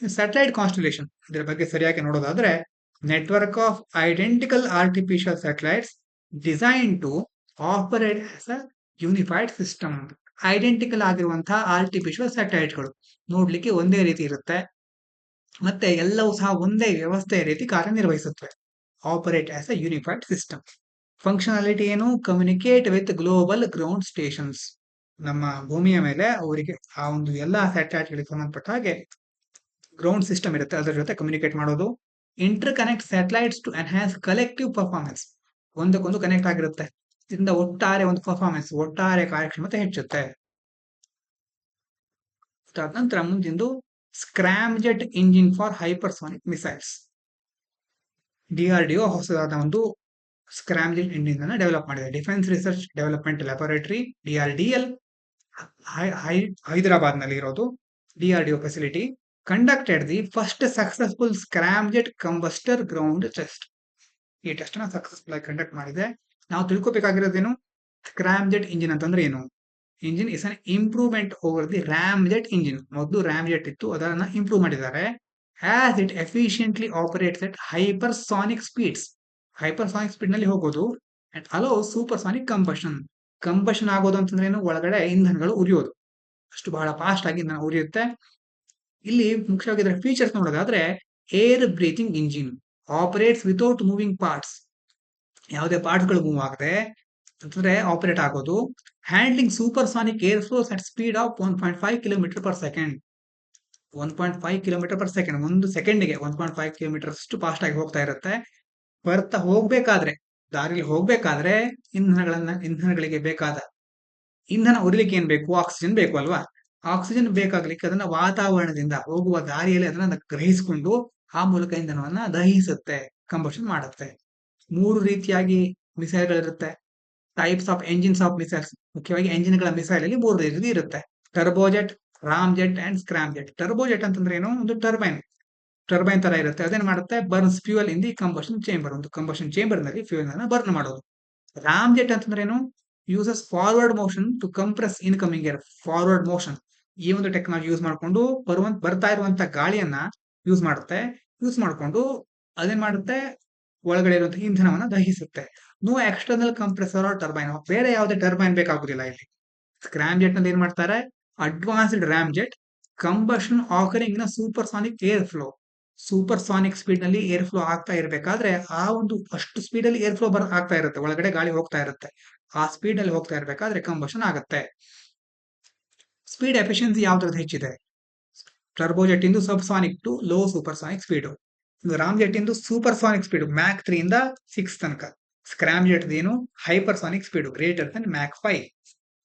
A: ಸ್ಯಾಟಲೈಟ್ ಕಾನ್ಸ್ಟಲೇಷನ್ ಇದರ ಬಗ್ಗೆ ಸರಿಯಾಗಿ ನೋಡೋದಾದ್ರೆ, network of identical artificial satellites design to operate as a unified system. Identical ಆಗಿರುವಂತಹ ಆರ್ಟಿಫಿಷಿಯಲ್ ಸ್ಯಾಟಲೈಟ್ಗಳು ನೋಡ್ಲಿಕ್ಕೆ ಒಂದೇ ರೀತಿ ಇರುತ್ತೆ, ಮತ್ತೆ ಎಲ್ಲವೂ ಸಹ ಒಂದೇ ವ್ಯವಸ್ಥೆಯ ರೀತಿ ಕಾರ್ಯನಿರ್ವಹಿಸುತ್ತವೆ. Operate as a unified system. Functionality ಏನು? Communicate with global ground stations. ನಮ್ಮ ಭೂಮಿಯ ಮೇಲೆ ಅವರಿಗೆ ಆ ಒಂದು ಎಲ್ಲಾ ಸ್ಯಾಟಲೈಟ್ ಗಳಿಗೆ ಸಂಬಂಧಪಟ್ಟ ಹಾಗೆ ಗ್ರೌಂಡ್ ಸಿಸ್ಟಮ್ ಇರುತ್ತೆ, ಅದರ ಜೊತೆ ಕಮ್ಯುನಿಕೇಟ್ ಮಾಡೋದು. Interconnect satellites to enhance collective performance. ಒಂದಕ್ಕೊಂದು ಕನೆಕ್ಟ್ ಆಗಿರುತ್ತೆ, ಇದರಿಂದ ಒಟ್ಟಾರೆ ಒಂದು ಪರ್ಫಾರ್ಮೆನ್ಸ್, ಒಟ್ಟಾರೆ ಕಾರ್ಯಕ್ಷಮತೆ ಹೆಚ್ಚುತ್ತೆ. ಅದಾದ ನಂತರ ಮುಂದಿಂದು scramjet engine for hypersonic missiles. DRDO ಹೊಸದಾದ ಒಂದು ಸ್ಕ್ರಾಮ್ಜೆಟ್ ಇಂಜಿನ್ ಅನ್ನು ಡೆವಲಪ್ ಮಾಡಿದೆ. Defence research development laboratory DRDL Hyderabad ನಲ್ಲಿ ಇರೋದು. DRDO facility conducted the first successful scramjet combustor ground test. ಈ ಟೆಸ್ಟ್ ನ ಸಕ್ಸಸ್ಫುಲ್ ಆಗಿ ಕಂಡಕ್ಟ್ ಮಾಡಿದೆ. ನಾವು ತಿಳ್ಕೊಬೇಕಾಗಿರೋದೇನು? ಸ್ಕ್ರಾಮ್ಜೆಟ್ ಇಂಜಿನ್ ಅಂತಂದ್ರೆ ಏನು? Engine is an improvement over the ramjet engine. ಮೊದಲು ರಾಮ್ಜೆಟ್ ಇತ್ತು, ಅದನ್ನ ಇಂಪ್ರೂವ್ ಮಾಡಿದ್ದಾರೆ. As it efficiently operates at hypersonic speeds. Hypersonic speed ನಲ್ಲಿ ಹೋಗೋದು and hello supersonic combustion. Combustion ಆಗೋದು ಅಂತಂದ್ರೆ ಏನು? ಒಳಗಡೆ ಇಂಧನಗಳು ಉರಿಯೋದು, ಅಷ್ಟು ಬಹಳ ಫಾಸ್ಟ್ ಆಗಿ ಇಂಧನ ಉರಿಯುತ್ತೆ. ಇಲ್ಲಿ ಮುಖ್ಯವಾಗಿ ಇದರ ಫೀಚರ್ಸ್ ನೋಡೋದಾದ್ರೆ, air breathing engine operates without moving parts. ಯಾವುದೇ ಪಾರ್ಟ್ಸ್ ಗಳು ಮೂವ್ ಆಗದೆ ಅಂತಂದ್ರೆ ಆಪರೇಟ್ ಆಗೋದು. Handling supersonic air flows at speed of 1.5 kilometre per second. 1.5 kilometre per second, ಒಂದು ಸೆಕೆಂಡ್ಗೆ 1.5 ಕಿಲೋಮೀಟರ್ ಅಷ್ಟು ಫಾಸ್ಟ್ ಆಗಿ ಹೋಗ್ತಾ ಇರುತ್ತೆ. ಬರ್ತಾ ಹೋಗ್ಬೇಕಾದ್ರೆ, ದಾರಿಲಿ ಹೋಗ್ಬೇಕಾದ್ರೆ ಇಂಧನಗಳಿಗೆ ಬೇಕಾದ ಇಂಧನ ಉರಿಲಿಕ್ಕೆ ಏನ್ ಬೇಕು? ಆಕ್ಸಿಜನ್ ಬೇಕು ಅಲ್ವಾ? ಆಕ್ಸಿಜನ್ ಬೇಕಾಗ್ಲಿಕ್ಕೆ ಅದನ್ನ ವಾತಾವರಣದಿಂದ ಹೋಗುವ ದಾರಿಯಲ್ಲಿ ಅದನ್ನ ಗ್ರಹಿಸಿಕೊಂಡು ಆ ಮೂಲಕ ಇಂಧನವನ್ನ ದಹಿಸುತ್ತೆ, ಕಂಬಷನ್ ಮಾಡುತ್ತೆ. 3 ರೀತಿಯಾಗಿ ಮಿಸೈಲ್ಗಳಿರುತ್ತೆ. Types of engines of missiles. ಮುಖ್ಯವಾಗಿ ಎಂಜಿನ್ಗಳ ಮಿಸೈಲ್ ಅಲ್ಲಿ 3 ರೀತಿ ಇರುತ್ತೆ: turbojet, ramjet and scramjet. Turbojet ಅಂತಂದ್ರೆ ಏನು? ಒಂದು ಟರ್ಬೈನ್ ತರ ಇರುತ್ತೆ. ಅದೇನ್ ಮಾಡುತ್ತೆ? Burns fuel in the combustion chamber. ಒಂದು ಕಂಬಷನ್ ಚೇಂಬರ್ ನಲ್ಲಿ ಫ್ಯೂಯಲ್ ಅನ್ನ ಬರ್ನ್ ಮಾಡೋದು. ರಾಮ್ಜೆಟ್ ಅಂತಂದ್ರೆ ಏನು? Uses forward motion to compress incoming air. Forward motion, ಈ ಒಂದು ಟೆಕ್ನಾಲಜಿ ಯೂಸ್ ಮಾಡಿಕೊಂಡು ಬರ್ತಾ ಇರುವಂತ ಗಾಳಿಯನ್ನ ಯೂಸ್ ಮಾಡಿಕೊಂಡು ಅದೇನ್ ಮಾಡುತ್ತೆ? ಒಳಗಡೆ ಇರುವಂತಹ ಇಂಧನವನ್ನ ದಹಿಸುತ್ತೆ. No external compressor or turbine. ಬೇರೆ ಯಾವುದೇ ಟರ್ಬೈನ್ ಬೇಕಾಗುದಿಲ್ಲ ಇಲ್ಲಿ. ಸ್ಕ್ರಾಮ್ಜೆಟ್ ನಲ್ಲಿ ಏನ್ ಮಾಡ್ತಾರೆ? Advanced ramjet combustion occurring in supersonic air flow. Supersonic speed ನಲ್ಲಿ ಏರ್ ಫ್ಲೋ ಆಗ್ತಾ ಇರಬೇಕಾದ್ರೆ ಆ ಒಂದು ಅಷ್ಟು ಸ್ಪೀಡ್ ಅಲ್ಲಿ ಏರ್ ಫ್ಲೋ ಆಗ್ತಾ ಇರುತ್ತೆ, ಒಳಗಡೆ ಗಾಳಿ ಹೋಗ್ತಾ ಇರುತ್ತೆ. ಆ ಸ್ಪೀಡ್ ಅಲ್ಲಿ ಹೋಗ್ತಾ ಇರಬೇಕಾದ್ರೆ ಕಂಬಷನ್ ಆಗುತ್ತೆ. ಸ್ಪೀಡ್ ಎಫಿಷಿಯನ್ಸಿ ಯಾವ್ದ್ರದ್ದು ಹೆಚ್ಚಿದೆ? ಟರ್ಬೋಜೆಟ್ ಇಂದು subsonic to low supersonic speed. Ramjet ಇಂದು ಸೂಪರ್ಸಾನಿಕ್ ಸ್ಪೀಡ್ ಮ್ಯಾಕ್ 3 ಇಂದ 6 ತನಕ. ಸ್ಕ್ರಾಮ್ಜೆಟ್ ಏನು? Hypersonic speed greater than mach 5.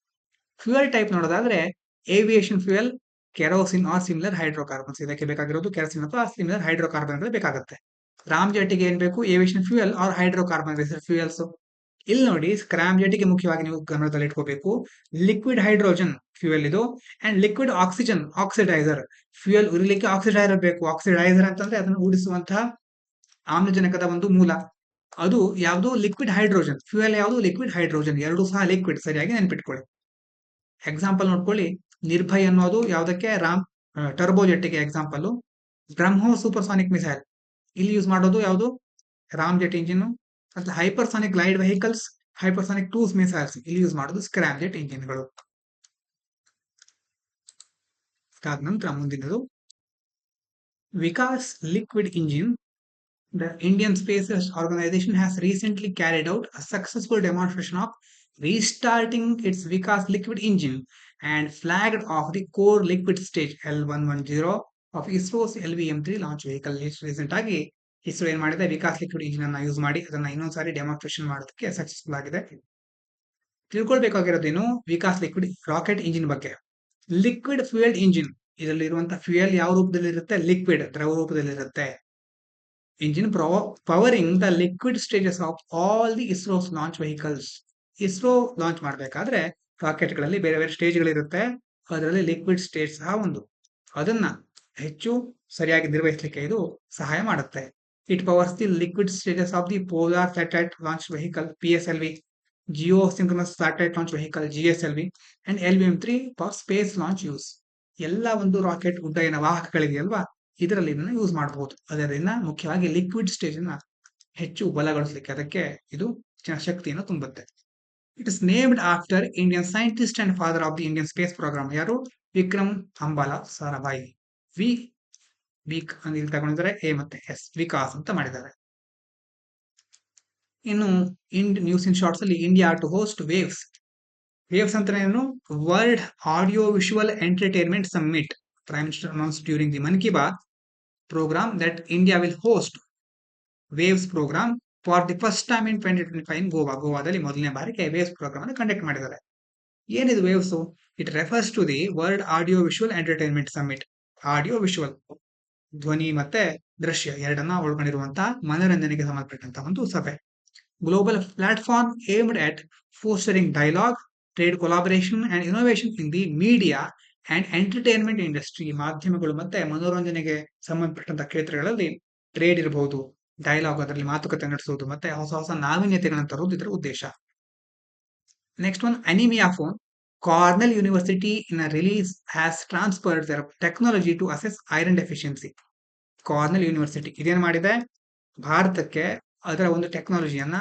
A: Fuel type ನೋಡೋದಾದ್ರೆ, aviation fuel, kerosene or similar hydrocarbons. ಇದಕ್ಕೆ ಬೇಕಾಗಿರೋದು ಕೆರೋಸಿನ್ ಅಥವಾ ಸಿಮಿಲರ್ ಹೈಡ್ರೋಕಾರ್ಬನ್ ಬೇಕಾಗುತ್ತೆ. ರಾಮ್ಜೆಟ್ಗೆ ಏನ್ ಬೇಕು? Aviation fuel or hydrocarbon based fuels. ಇಲ್ಲಿ ನೋಡಿ, ಸ್ಕ್ರಾಮ್ಜೆಟ್ಗೆ ಮುಖ್ಯವಾಗಿ ನೀವು ಗಮನದಲ್ಲಿ ಇಟ್ಕೋಬೇಕು, ಲಿಕ್ವಿಡ್ ಹೈಡ್ರೋಜನ್ ಫ್ಯೂಯಲ್ ಇದು, and liquid oxygen oxidiser. Fuel ಉರಿಲಿಕ್ಕೆ ಆಕ್ಸಿಡೈಸರ್ ಬೇಕು. ಆಕ್ಸಿಡೈಸರ್ ಅಂತಂದ್ರೆ ಅದನ್ನು ಉರಿಸುವಂತಹ ಆಮ್ಲಜನಕದ ಒಂದು ಮೂಲ. ಅದು ಯಾವುದು? Liquid hydrogen. ಫ್ಯೂಯಲ್ ಯಾವುದು? Liquid hydrogen. ಎರಡೂ ಸಹ ಲಿಕ್ವಿಡ್, ಸರಿಯಾಗಿ ನೆನ್ಪಿಟ್ಕೊಳ್ಳಿ. ಎಕ್ಸಾಂಪಲ್ ನೋಡ್ಕೊಳ್ಳಿ, ನಿರ್ಭಯ್ ಅನ್ನೋದು ಯಾವುದಕ್ಕೆ? ಟರ್ಬೋಜೆಟ್ಗೆ ಎಕ್ಸಾಂಪಲ್. ಬ್ರಹ್ಮೋಸ್ ಸೂಪರ್ಸಾನಿಕ್ ಮಿಸೈಲ್, ಇಲ್ಲಿ ಯೂಸ್ ಮಾಡೋದು ಯಾವುದು? ರಾಮ್ಜೆಟ್ ಇಂಜಿನ್. ಮತ್ತೆ hypersonic glide vehicles, hypersonic cruise missiles, ಇಲ್ಲಿ ಯೂಸ್ ಮಾಡೋದು ಸ್ಕ್ರಾಮ್ಜೆಟ್ ಇಂಜಿನ್ಗಳು. ಅದಾದ ನಂತರ ಮುಂದಿನದು Vikas liquid engine. The Indian Space Organization has recently carried out a successful demonstration of restarting its Vikas liquid engine and flagged off the core liquid stage L110 of ISRO's LVM-3 launch vehicle. Recent ಆಗಿ ಇಸ್ರೋ ಏನ್ ಮಾಡಿದೆ, Vikas liquid engine ಅನ್ನ use ಮಾಡಿ ಅದನ್ನ ಇನ್ನೊಂದ್ಸಾರಿ demonstration ಮಾಡೋದಕ್ಕೆ successful ಆಗಿದೆ. ತಿಳ್ಕೊಳ್ಬೇಕಾಗಿರೋದೇನು, Vikas liquid rocket engine ಬಗ್ಗೆ. Liquid fuel engine, ಇದರಲ್ಲಿರುವಂತಹ fuel ಯಾವ ರೂಪದಲ್ಲಿ ಇರುತ್ತೆ? ಲಿಕ್ವಿಡ್, ದ್ರವ ರೂಪದಲ್ಲಿ ಇರುತ್ತೆ. Engine powering the liquid stages of all the ISRO's launch vehicles. ISRO launch ಮಾಡಬೇಕಾದ್ರೆ ರಾಕೆಟ್ಗಳಲ್ಲಿ ಬೇರೆ ಬೇರೆ ಸ್ಟೇಜ್ಗಳಿರುತ್ತೆ. ಅದರಲ್ಲಿ ಲಿಕ್ವಿಡ್ ಸ್ಟೇಜ್ ಸಹ ಒಂದು. ಅದನ್ನ ಹೆಚ್ಚು ಸರಿಯಾಗಿ ನಿರ್ವಹಿಸಲಿಕ್ಕೆ ಇದು ಸಹಾಯ ಮಾಡುತ್ತೆ. It powers the liquid stages of the polar satellite launch vehicle PSLV, Jio synchronous satellite launch vehicle GSLV and LVM-3 for space launch use. ಎಲ್ಲ ಒಂದು ರಾಕೆಟ್ ಉಡ್ಡಯನ ವಾಹಕಗಳಿದೆಯಲ್ವಾ, ಇದರಲ್ಲಿ ಇದನ್ನ ಯೂಸ್ ಮಾಡಬಹುದು. ಅದರಿಂದ ಮುಖ್ಯವಾಗಿ ಲಿಕ್ವಿಡ್ ಸ್ಟೇಜ್ ಅನ್ನ ಹೆಚ್ಚು ಬಲಗೊಳಿಸಲಿಕ್ಕೆ ಅದಕ್ಕೆ ಇದು ಶಕ್ತಿಯನ್ನು ತುಂಬುತ್ತೆ. It is named after Indian scientist and father of the Indian space programme. ಯಾರು? ವಿಕ್ರಮ್ ಅಂಬಾಲಾ ಸಾರಾಭಾಯಿ. ವಿಕ್ ಇಲ್ಲಿ ತಗೊಂಡಿದ್ದಾರೆ, ಎ ಮತ್ತೆ ಎಸ್, ವಿಕಾಸ್ ಅಂತ ಮಾಡಿದ್ದಾರೆ. ಇನ್ನು ನ್ಯೂಸ್ ಇನ್ ಶಾರ್ಟ್ಸ್ ಅಲ್ಲಿ ಇಂಡಿಯಾ ಟು ಹೋಸ್ಟ್ ವೇವ್ಸ್. ವೇವ್ಸ್ ಅಂತ ಏನು? World audio visual entertainment Summit. Prime Minister announced during the Mann Ki Baat program that India will host Waves program for the first time in 2025 in Goa. ಗೋವಾದಲ್ಲಿ ಮೊದಲನೇ ಬಾರಿಗೆ waves program ಅನ್ನು conduct ಮಾಡಿದ್ದಾರೆ. ಏನಿದು waves? It refers to the world audio visual entertainment summit. Audio visual, ಧ್ವನಿ ಮತ್ತೆ ದೃಶ್ಯ ಎರಡನ್ನ ಒಳಗೊಂಡಿರುವಂತಹ ಮನೋರಂಜನೆಗೆ ಸಂಬಂಧಪಟ್ಟಂತಹ ಒಂದು ಸಭೆ. Global platform aimed at fostering dialogue, trade collaboration and innovation in the media and entertainment industry. ಮಾಧ್ಯಮಗಳು ಮತ್ತೆ ಮನೋರಂಜನೆಗೆ ಸಂಬಂಧಪಟ್ಟಂತಹ ಕ್ಷೇತ್ರಗಳಲ್ಲಿ ಟ್ರೇಡ್ ಇರಬಹುದು, ಡೈಲಾಗ್ ಅದರಲ್ಲಿ ಮಾತುಕತೆ ನಡೆಸುವುದು ಮತ್ತೆ ಹೊಸ ಹೊಸ ನಾವೀನ್ಯತೆಗಳನ್ನು ತರುವುದು ಇದರ ಉದ್ದೇಶ. Next one, anaemia phone. Cornell University in a release has transferred their technology to assess iron deficiency. Cornell University ಇದೇನ್ ಮಾಡಿದೆ? ಭಾರತಕ್ಕೆ ಅದರ ಒಂದು ಟೆಕ್ನಾಲಜಿಯನ್ನ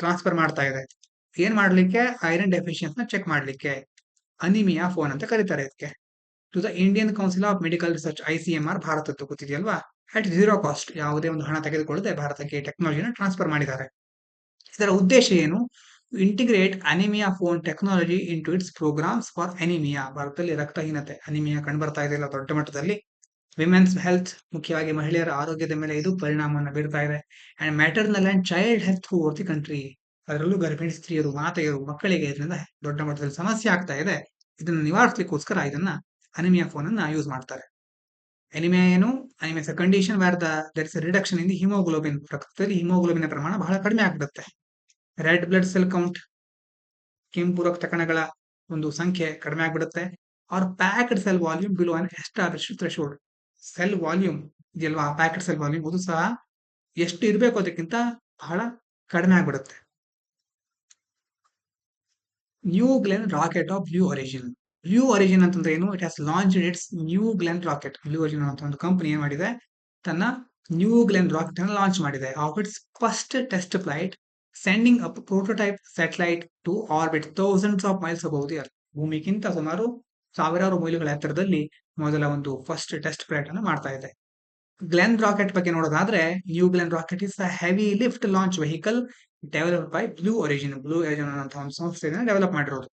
A: ಟ್ರಾನ್ಸ್ಫರ್ ಮಾಡ್ತಾ ಇದೆ. ಏನ್ ಮಾಡ್ಲಿಕ್ಕೆ? ಐರನ್ ಡೆಫಿಷಿಯನ್ಸ್ ನ ಚೆಕ್ ಮಾಡ್ಲಿಕ್ಕೆ. ಅನಿಮಿಯಾ ಫೋನ್ ಅಂತ ಕರೀತಾರೆ ಇದಕ್ಕೆ. To the Indian Council of Medical Research ICMR, ಭಾರತದ್ದು ಗೊತ್ತಿದೆಯಲ್ವಾ, ಅಟ್ ಝೀರೋ ಕಾಸ್ಟ್, ಯಾವುದೇ ಒಂದು ಹಣ ತೆಗೆದುಕೊಳ್ಳದೆ ಭಾರತಕ್ಕೆ ಟೆಕ್ನಾಲಜಿನ ಟ್ರಾನ್ಸ್ಫರ್ ಮಾಡಿದ್ದಾರೆ. ಇದರ ಉದ್ದೇಶ ಏನು? Integrate anaemia phone technology into its programmes for anaemia. ಭಾರತದಲ್ಲಿ ರಕ್ತಹೀನತೆ, ಅನಿಮಿಯಾ ಕಂಡುಬರ್ತಾ ಇದೆಯಲ್ಲ ದೊಡ್ಡ ಮಟ್ಟದಲ್ಲಿ. ವಿಮೆನ್ಸ್ ಹೆಲ್ತ್, ಮುಖ್ಯವಾಗಿ ಮಹಿಳೆಯರ ಆರೋಗ್ಯದ ಮೇಲೆ ಇದು ಪರಿಣಾಮವನ್ನು ಬೀರ್ತಾ ಇದೆ. And maternal and child health over the country. ಅದರಲ್ಲೂ ಗರ್ಭಿಣಿ ಸ್ತ್ರೀಯರು, ಮಾತೆಯರು, ಮಕ್ಕಳಿಗೆ ಇದರಿಂದ ದೊಡ್ಡ ಮಟ್ಟದಲ್ಲಿ ಸಮಸ್ಯೆ ಆಗ್ತಾ ಇದೆ. ಇದನ್ನು ನಿವಾರಿಸಲಿಕ್ಕೋಸ್ಕರ ಇದನ್ನ ಅನಿಮಿಯಾ ಫೋನ್ ಅನ್ನ ಯೂಸ್ ಮಾಡ್ತಾರೆ. ಅನಿಮಿಯಾ ಏನು? Anaemia is a condition where there is reduction in the haemoglobin. ರಕ್ತದಲ್ಲಿ ಹಿಮೋಗ್ಲೋಬಿನ್ ಪ್ರಮಾಣ ಬಹಳ ಕಡಿಮೆ ಆಗ್ಬಿಡುತ್ತೆ. ರೆಡ್ ಬ್ಲಡ್ ಸೆಲ್ ಕೌಂಟ್, ಕೆಂಪು ರಕ್ತ ಕಣಗಳ ಒಂದು ಸಂಖ್ಯೆ ಕಡಿಮೆ ಆಗ್ಬಿಡುತ್ತೆ. Are packed cell volume below an established threshold. Cell volume ಇದೆಯಲ್ವಾ, ಪ್ಯಾಕ್ಡ್ ಸೆಲ್ ವಾಲ್ಯೂಮ್ ಅದು ಸಹ ಎಷ್ಟು ಇರಬೇಕು ಅದಕ್ಕಿಂತ ಬಹಳ ಕಡಿಮೆ ಆಗ್ಬಿಡುತ್ತೆ. New Glenn rocket of Blue Origin. Blue Origin ಅಂತಂದ್ರೆ ಏನು? It has launch its New Glenn rocket. Blue Origin ಅಂತ ಒಂದು ಕಂಪನಿ ಏನ್ ಮಾಡಿದೆ, ತನ್ನ ನ್ಯೂ ಗ್ಲೆನ್ ರಾಕೆಟ್ ಅನ್ನು ಲಾಂಚ್ ಮಾಡಿದೆ. Of its first test flight, sending up prototype satellite to orbit thousands of miles above the earth. ಭೂಮಿಗಿಂತ ಸುಮಾರು ಸಾವಿರಾರು ಮೈಲುಗಳ ಎತ್ತರದಲ್ಲಿ ಮೊದಲ ಒಂದು ಫಸ್ಟ್ ಟೆಸ್ಟ್ ಫ್ಲೈಟ್ ಅನ್ನು ಮಾಡ್ತಾ ಇದೆ. ಗ್ಲೆನ್ ರಾಕೆಟ್ ಬಗ್ಗೆ ನೋಡೋದಾದ್ರೆ, New Glenn rocket is a heavy lift launch vehicle developed by Blue Origin. Blue Origin ಅನ್ನೋ ಒಂದು ಸಂಸ್ಥೆಯನ್ನು ಡೆವಲಪ್ ಮಾಡಿರೋದು.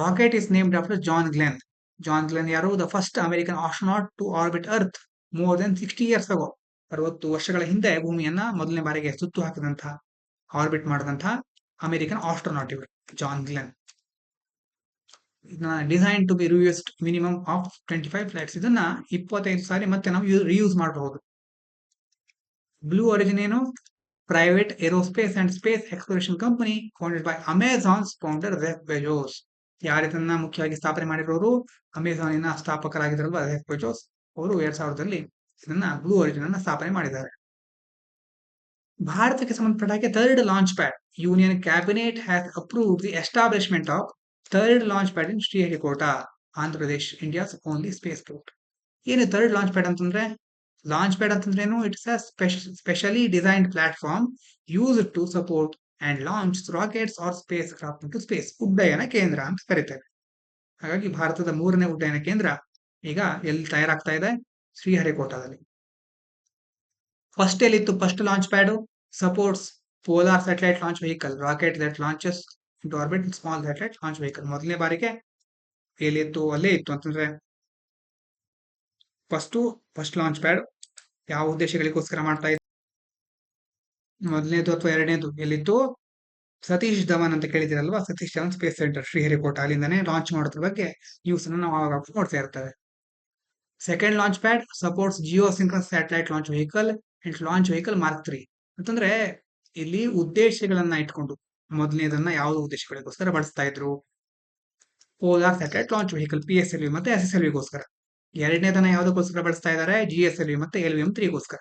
A: Rocket is named after John Glenn. John Glenn ಯಾರು? The first American astronaut to orbit earth more than 60 years ago. 60 ವರ್ಷಗಳ ಹಿಂದೆ ಭೂಮಿಯನ್ನ ಮೊದಲನೇ ಬಾರಿಗೆ ಸುತ್ತು ಹಾಕಿದಂತಹ, ಆರ್ಬಿಟ್ ಮಾಡಿದಂತಹ ಅಮೆರಿಕನ್ ಆಸ್ಟ್ರೋನಾಟ್ ಇವರು, John Glenn. Design to be reused minimum of 25 flights. ಇದನ್ನ 25 ಸಾರಿ ಮತ್ತೆ ನಾವು ರಿಯೂಸ್ ಮಾಡಬಹುದು. ಬ್ಲೂ ಒರಿಜಿನ್ ಏನು? Private aerospace and space exploration company founded by Amazon's founder Jeff Bezos. ಯಾರಿದನ್ನ ಮುಖ್ಯವಾಗಿ ಸ್ಥಾಪನೆ ಮಾಡಿರೋರು? ಅಮೆಜಾನಿನ ಸ್ಥಾಪಕರಾಗಿದ್ರಲ್ವಾ ಜೆಫ್ ಬೆಜೋಸ್, ಅವರು 2000ರಲ್ಲಿ ಇದನ್ನ ಬ್ಲೂ ಒರಿಜಿನ್ ಅನ್ನ ಸ್ಥಾಪನೆ ಮಾಡಿದ್ದಾರೆ. ಭಾರತಕ್ಕೆ ಸಂಬಂಧಪಟ್ಟ ಹಾಗೆ third launch pad. Union cabinet has approved the establishment of third launch pad in Sriharikota, Andhra Pradesh, India's only spaceport. ಏನು ಥರ್ಡ್ ಲಾಂಚ್ ಪ್ಯಾಡ್ ಅಂತಂದ್ರೆ? ಲಾಂಚ್ ಪ್ಯಾಡ್ ಅಂತಂದ್ರೆ ಏನು? It's a specially designed platform used to support and launch rockets or spacecraft to space. ಉಡ್ಡಯನ ಕೇಂದ್ರ ಅಂತ ಕರೀತೇವೆ. ಹಾಗಾಗಿ ಭಾರತದ 3ನೇ ಉಡ್ಡಯನ ಕೇಂದ್ರ ಈಗ ಎಲ್ಲಿ ತಯಾರಾಗ್ತಾ ಇದೆ? ಶ್ರೀಹರಿಕೋಟಾದಲ್ಲಿ. ಫಸ್ಟ್ ಎಲ್ಲಿತ್ತು? First launch pad supports polar satellite launch vehicle rocket that launches into orbit small satellite launch vehicle. ಮೊದಲನೇ ಬಾರಿಗೆ ಎಲ್ಲಿತ್ತು? ಅಲ್ಲೇ ಇತ್ತು ಅಂತಂದ್ರೆ ಫಸ್ಟ್ ಲಾಂಚ್ ಪ್ಯಾಡ್ ಯಾವ ಉದ್ದೇಶಗಳಿಗೋಸ್ಕರ ಮಾಡ್ತಾ ಇತ್ತು? ಮೊದಲನೇದು ಅಥವಾ ಎರಡನೇದು ಎಲ್ಲಿತ್ತು? ಸತೀಶ್ ಧವನ್ ಅಂತ ಕೇಳಿದಿರಲ್ವಾ, ಸತೀಶ್ ಧವನ್ ಸ್ಪೇಸ್ ಸೆಂಟರ್ ಶ್ರೀಹರಿಕೋಟ, ಅಲ್ಲಿಂದಾನೇ ಲಾಂಚ್ ಮಾಡೋದ್ರ ಬಗ್ಗೆ ನ್ಯೂಸ್ ಅನ್ನು ನಾವು ಆವಾಗ ನೋಡ್ತಾ ಇರ್ತೇವೆ. Second launch pad supports geosynchronous satellite launch vehicle and launch vehicle mark 3 ಅಂತಂದ್ರೆ ಇಲ್ಲಿ ಉದ್ದೇಶಗಳನ್ನ ಇಟ್ಕೊಂಡು ಮೊದಲನೇದನ್ನ ಯಾವ ಉದ್ದೇಶಗಳಿಗೋಸ್ಕರ ಬಳಸ್ತಾ ಇದ್ರು? Polar satellite launch vehicle PSLV ಮತ್ತೆ SSLVಗೋಸ್ಕರ. ಎರಡನೇದನ್ನ ಯಾವ್ದಕ್ಕೋಸ್ಕರ ಬಳಸ್ತಾ ಇದ್ದಾರೆ? GSLV ಮತ್ತೆ LVM-3ಗೋಸ್ಕರ.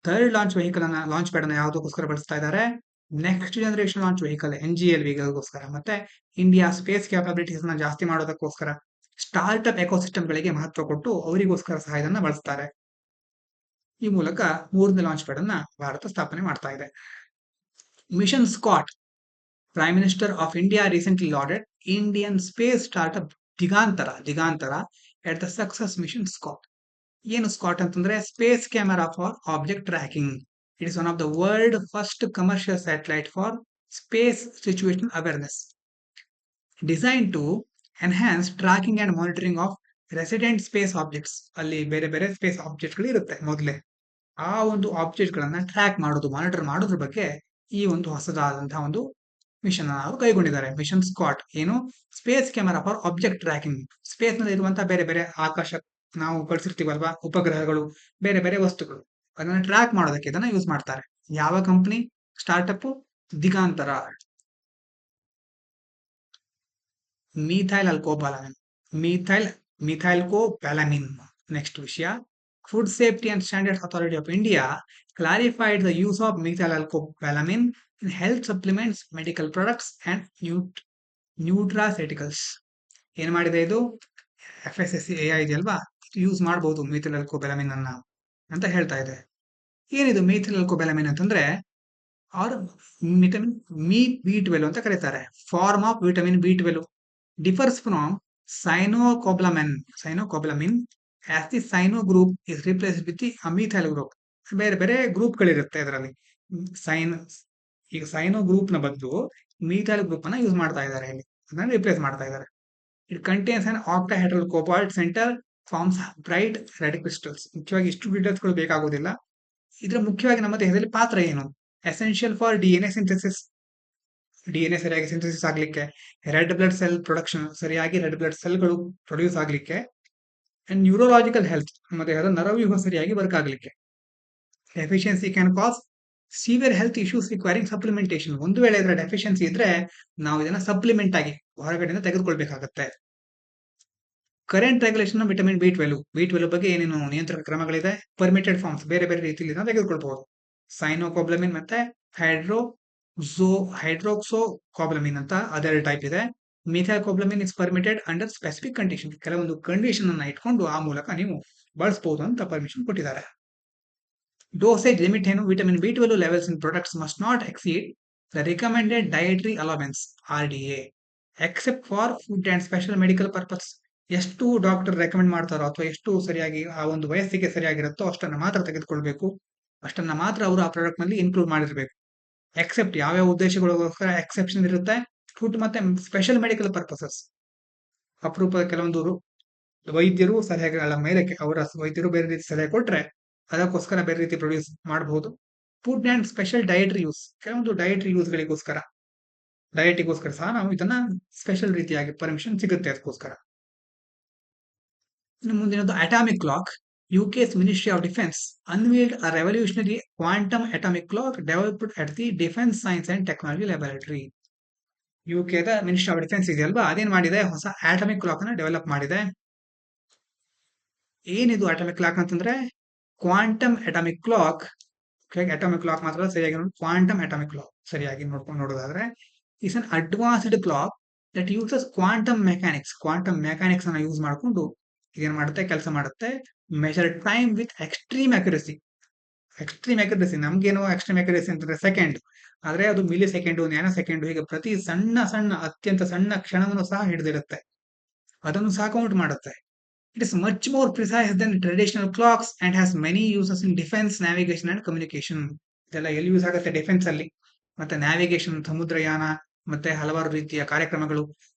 A: ಥರ್ಡ್ ಲಾಂಚ್ ವೆಹಿಕಲ್ ಅನ್ನ ಲಾಂಚ್ ಪ್ಯಾಡ್ ಅನ್ನ ಯಾವ್ದಕ್ಕೋಸ್ಕರ ಬಳಸ್ತಾ ಇದ್ದಾರೆ? ನೆಕ್ಸ್ಟ್ ಜನರೇಷನ್ ಲಾಂಚ್ ವೆಹಿಕಲ್ NGLVಗೋಸ್ಕರ ಮತ್ತೆ ಇಂಡಿಯಾ ಸ್ಪೇಸ್ ಕ್ಯಾಪಬಿಲಿಟೀಸ್ ನ ಜಾಸ್ತಿ ಮಾಡೋದಕ್ಕೋಸ್ಕರ ಸ್ಟಾರ್ಟ್ಅಪ್ ಎಕೋಸಿಸ್ಟಮ್ ಗಳಿಗೆ ಮಹತ್ವ ಕೊಟ್ಟು ಅವರಿಗೋಸ್ಕರ ಸಹ ಇದನ್ನ ಬಳಸ್ತಾರೆ. ಈ ಮೂಲಕ ಮೂರನೇ ಲಾಂಚ್ ಪ್ಯಾಡ್ ಅನ್ನ ಭಾರತ ಸ್ಥಾಪನೆ ಮಾಡ್ತಾ ಇದೆ. Mission SCOT prime minister of India recently lauded Indian space startup Digantara at the success mission SCOT. ಏನು ಸ್ಕಾಟ್ ಅಂತಂದ್ರೆ space camera for object tracking. It is one of the world first commercial satellite for space situation awareness design to enhance tracking and monitoring of resident space objects. ಅಲ್ಲಿ ಬೇರೆ ಬೇರೆ space object ಗಳು ಇರುತ್ತೆ ಮೊದಲೇ, ಆ ಒಂದು object ಗಳನ್ನ track ಮಾಡೋದು, ಮಾನಿಟರ್ ಮಾಡೋದ್ರ ಬಗ್ಗೆ ಈ ಒಂದು ಹೊಸದಾದಂತಹ ಒಂದು ಮಿಷನ್ ನಾವು ಕೈಗೊಂಡಿದ್ದಾರೆ. ಮಿಷನ್ ಸ್ಕಾಟ್ ಏನು? Space camera for object tracking. Space ನಲ್ಲಿ ಇರುವಂತಹ ಬೇರೆ ಬೇರೆ ಆಕಾಶ ನಾವು ಕಳಿಸಿರ್ತೀವಲ್ವಾ, ಉಪಗ್ರಹಗಳು, ಬೇರೆ ಬೇರೆ ವಸ್ತುಗಳು, ಅದನ್ನ ಟ್ರ್ಯಾಕ್ ಮಾಡೋದಕ್ಕೆ ಇದನ್ನ ಯೂಸ್ ಮಾಡ್ತಾರೆ. ಯಾವ ಕಂಪನಿ? ಸ್ಟಾರ್ಟ್ಅಪ್ ದಿಗಾಂತರ. ಮಿಥೈಲ್ಕೋಬಾಲಮಿನ್. ನೆಕ್ಸ್ಟ್ ವಿಷಯ, food safety and standards authority of India clarified the use of methylcobalamin in health supplements, medical products and nutraceuticals. ಏನ್ ಮಾಡಿದೆ ಇದು? FSSAI ಇದೆಯಲ್ವಾ, ಯೂಸ್ ಮಾಡಬಹುದು ಮಿಥೈಲ್ಕೋಬಾಲಮಿನ್ ಅನ್ನ ಅಂತ ಹೇಳ್ತಾ ಇದೆ. ಏನಿದು ಮಿಥೈಲ್ಕೋಬಾಲಮಿನ್ ಅಂತಂದ್ರೆ ವಿಟಮಿನ್ B12 ಅಂತ ಕರೀತಾರೆ. Form of vitamin B12 differs from cyanocobalamin as the cyano group is replaced with the methyl group. ಬೇರೆ ಬೇರೆ ಗ್ರೂಪ್ಗಳಿರುತ್ತೆ ಅದರಲ್ಲಿ. ಈಗ ಸೈನೋ ಗ್ರೂಪ್ ನ ಬದಲು ಮೀಥೈಲ್ ಗ್ರೂಪ್ ಅನ್ನ ಯೂಸ್ ಮಾಡ್ತಾ ಇದ್ದಾರೆ, ಇಲ್ಲಿ ಅದನ್ನ ರಿಪ್ಲೇಸ್ ಮಾಡ್ತಾ ಇದ್ದಾರೆ. It contains an octahedral cobalt centre forms bright red crystals. ಮುಖ್ಯವಾಗಿ ಇಷ್ಟು ಡೀಟೇಲ್ಸ್ ಗಳು ಬೇಕಾಗೋದಿಲ್ಲ. ಇದ್ರ ಮುಖ್ಯವಾಗಿ ನಮ್ಮ ದೇಹದಲ್ಲಿ ಪಾತ್ರ ಏನು? Essential for DNA synthesis. DNA ಸರಿಯಾಗಿ ಸಿಂಥೆಸಿಸ್ ಆಗ್ಲಿಕ್ಕೆ, ರೆಡ್ ಬ್ಲಡ್ ಸೆಲ್ ಪ್ರೊಡಕ್ಷನ್ ಸರಿಯಾಗಿ ರೆಡ್ ಬ್ಲಡ್ ಸೆಲ್ಗಳು ಪ್ರೊಡ್ಯೂಸ್ ಆಗ್ಲಿಕ್ಕೆ, ಅಂಡ್ ನ್ಯೂರೋಲಾಜಿಕಲ್ ಹೆಲ್ತ್ ನಮ್ಮ ದೇಹದ ನರವ್ಯೂಹ ಸರಿಯಾಗಿ ವರ್ಕ್ ಆಗ್ಲಿಕ್ಕೆ. Deficiency can cause severe health issues requiring supplementation. ಒಂದು ವೇಳೆ ಇದರ ಡೆಫಿಷಿಯನ್ಸಿ ಇದ್ರೆ ನಾವು ಇದನ್ನ ಸಪ್ಲಿಮೆಂಟ್ ಆಗಿ ಹೊರಗಡೆಯಿಂದ ತೆಗೆದುಕೊಳ್ಬೇಕಾಗತ್ತೆ. ಕರೆಂಟ್ ರೆಗ್ಯುಲೇಷನ್ ವಿಟಮಿನ್ B12 ಬಗ್ಗೆ ಏನೇನು ನಿಯಂತ್ರಕ ಕ್ರಮಗಳಿದೆ? ಪರ್ಮಿಟೆಡ್ ಫಾರ್ಮ್ಸ್ ಬೇರೆ ಬೇರೆ ರೀತಿಯಲ್ಲಿ ನಾವು ತೆಗೆದುಕೊಳ್ಬಹುದು. ಸೈನೋಕೋಬ್ಲಮಿನ್ ಮತ್ತೆ ಹೈಡ್ರೋಕ್ಸೋಕೋಬ್ಲಮಿನ್ ಅಂತ ಅದರ್ ಟೈಪ್ ಇದೆ. Methylcobalamin is permitted under specific condition. ಕೆಲವೊಂದು ಕಂಡೀಷನ್ ಅನ್ನ ಇಟ್ಕೊಂಡು ಆ ಮೂಲಕ ನೀವು ಬಳಸಬಹುದು ಅಂತ ಪರ್ಮಿಷನ್ ಕೊಟ್ಟಿದ್ದಾರೆ. Dosage limit ಏನು? Vitamin B12 levels in products must not exceed the recommended dietary allowance RDA except for food and special medical purpose. ಎಷ್ಟು ಡಾಕ್ಟರ್ ರೆಕಮೆಂಡ್ ಮಾಡ್ತಾರೋ ಅಥವಾ ಎಷ್ಟು ಸರಿಯಾಗಿ ಆ ಒಂದು ವಯಸ್ಸಿಗೆ ಸರಿಯಾಗಿರುತ್ತೋ ಅಷ್ಟನ್ನ ಮಾತ್ರ ತೆಗೆದುಕೊಳ್ಬೇಕು, ಅಷ್ಟನ್ನ ಮಾತ್ರ ಅವರು ಆ ಪ್ರಾಡಕ್ಟ್ ನಲ್ಲಿ ಇನ್ಕ್ಲೂಡ್ ಮಾಡಿರ್ಬೇಕು. ಎಕ್ಸೆಪ್ಟ್ ಯಾವ್ಯಾವ ಉದ್ದೇಶಗಳಿಗೋಸ್ಕರ ಎಕ್ಸೆಪ್ಷನ್ ಇರುತ್ತೆ? ಫುಡ್ ಮತ್ತೆ ಸ್ಪೆಷಲ್ ಮೆಡಿಕಲ್ ಪರ್ಪಸಸ್. ಅಪರೂಪದ ಕೆಲವೊಂದು ವೈದ್ಯರು ಸಲಹೆಗಳ ಮೇರೆಗೆ ಅವರ ವೈದ್ಯರು ಬೇರೆ ರೀತಿ ಸಲಹೆ ಕೊಟ್ರೆ ಅದಕ್ಕೋಸ್ಕರ ಬೇರೆ ರೀತಿ ಪ್ರೊಡ್ಯೂಸ್ ಮಾಡಬಹುದು. Food and special dietary use, ಕೆಲವೊಂದು ಡಯಟ್ರಿ ಯೂಸ್ಗಳಿಗೋಸ್ಕರ, ಡಯಟಿಗೋಸ್ಕರ ಸಹ ನಾವು ಇದನ್ನ ಸ್ಪೆಷಲ್ ರೀತಿಯಾಗಿ ಪರ್ಮಿಷನ್ ಸಿಗುತ್ತೆ ಅದಕ್ಕೋಸ್ಕರ. ಇನ್ನು ಮುಂದಿನದು atomic clock. UK's Ministry of Defence unveiled a revolutionary quantum atomic clock developed at the Defence Science and Technology Laboratory. UKದ ಮಿನಿಸ್ಟ್ರಿ ಆಫ್ ಡಿಫೆನ್ಸ್ ಇದೆಯಲ್ವಾ, ಅದೇನ್ ಮಾಡಿದೆ? ಹೊಸ ಅಟಾಮಿಕ್ ಕ್ಲಾಕ್ ಅನ್ನ ಡೆವಲಪ್ ಮಾಡಿದೆ. ಏನಿದು ಅಟಾಮಿಕ್ ಕ್ಲಾಕ್ ಅಂತಂದ್ರೆ quantum atomic clock. Atomic clock ಮಾತ್ರ ಸರಿಯಾಗಿ ನೋಡಿ, ಕ್ವಾಂಟಮ್ ಅಟಾಮಿಕ್ ಕ್ಲಾಕ್ ಸರಿಯಾಗಿ ನೋಡ್ಕೊಂಡು ನೋಡೋದಾದ್ರೆ is an advanced clock that uses quantum mechanics ಅನ್ನ ಯೂಸ್ ಮಾಡಿಕೊಂಡು ಇದೇನ್ ಮಾಡುತ್ತೆ? ಕೆಲಸ ಮಾಡುತ್ತೆ. Measure time with extreme accuracy. ನಮ್ಗೇನು ಎಕ್ಸ್ಟ್ರೀಮ್ ಅಕ್ಯುರಸಿ ಅಂತಂದ್ರೆ ಸೆಕೆಂಡ್, ಆದ್ರೆ ಅದು ಮಿಲಿ ಸೆಕೆಂಡ್, ನ್ಯಾನೋ ಸೆಕೆಂಡ್, ಹೀಗೆ ಪ್ರತಿ ಸಣ್ಣ ಅತ್ಯಂತ ಸಣ್ಣ ಕ್ಷಣವನ್ನು ಸಹ ಹಿಡಿದಿರುತ್ತೆ. ಅದನ್ನು ಸಹ ಕೌಂಟ್ ಮಾಡುತ್ತೆ. It is much more precise than traditional clocks and has many uses in defense, navigation and communication. ಇದೆಲ್ಲ ಎಲ್ಲಿ ಯೂಸ್ ಆಗುತ್ತೆ ಡಿಫೆನ್ಸ್ ಅಲ್ಲಿ, ಮತ್ತೆ ನ್ಯಾವಿಗೇಷನ್, ಸಮುದ್ರಯಾನ, ಮತ್ತೆ ಹಲವಾರು ರೀತಿಯ ಕಾರ್ಯಕ್ರಮಗಳು,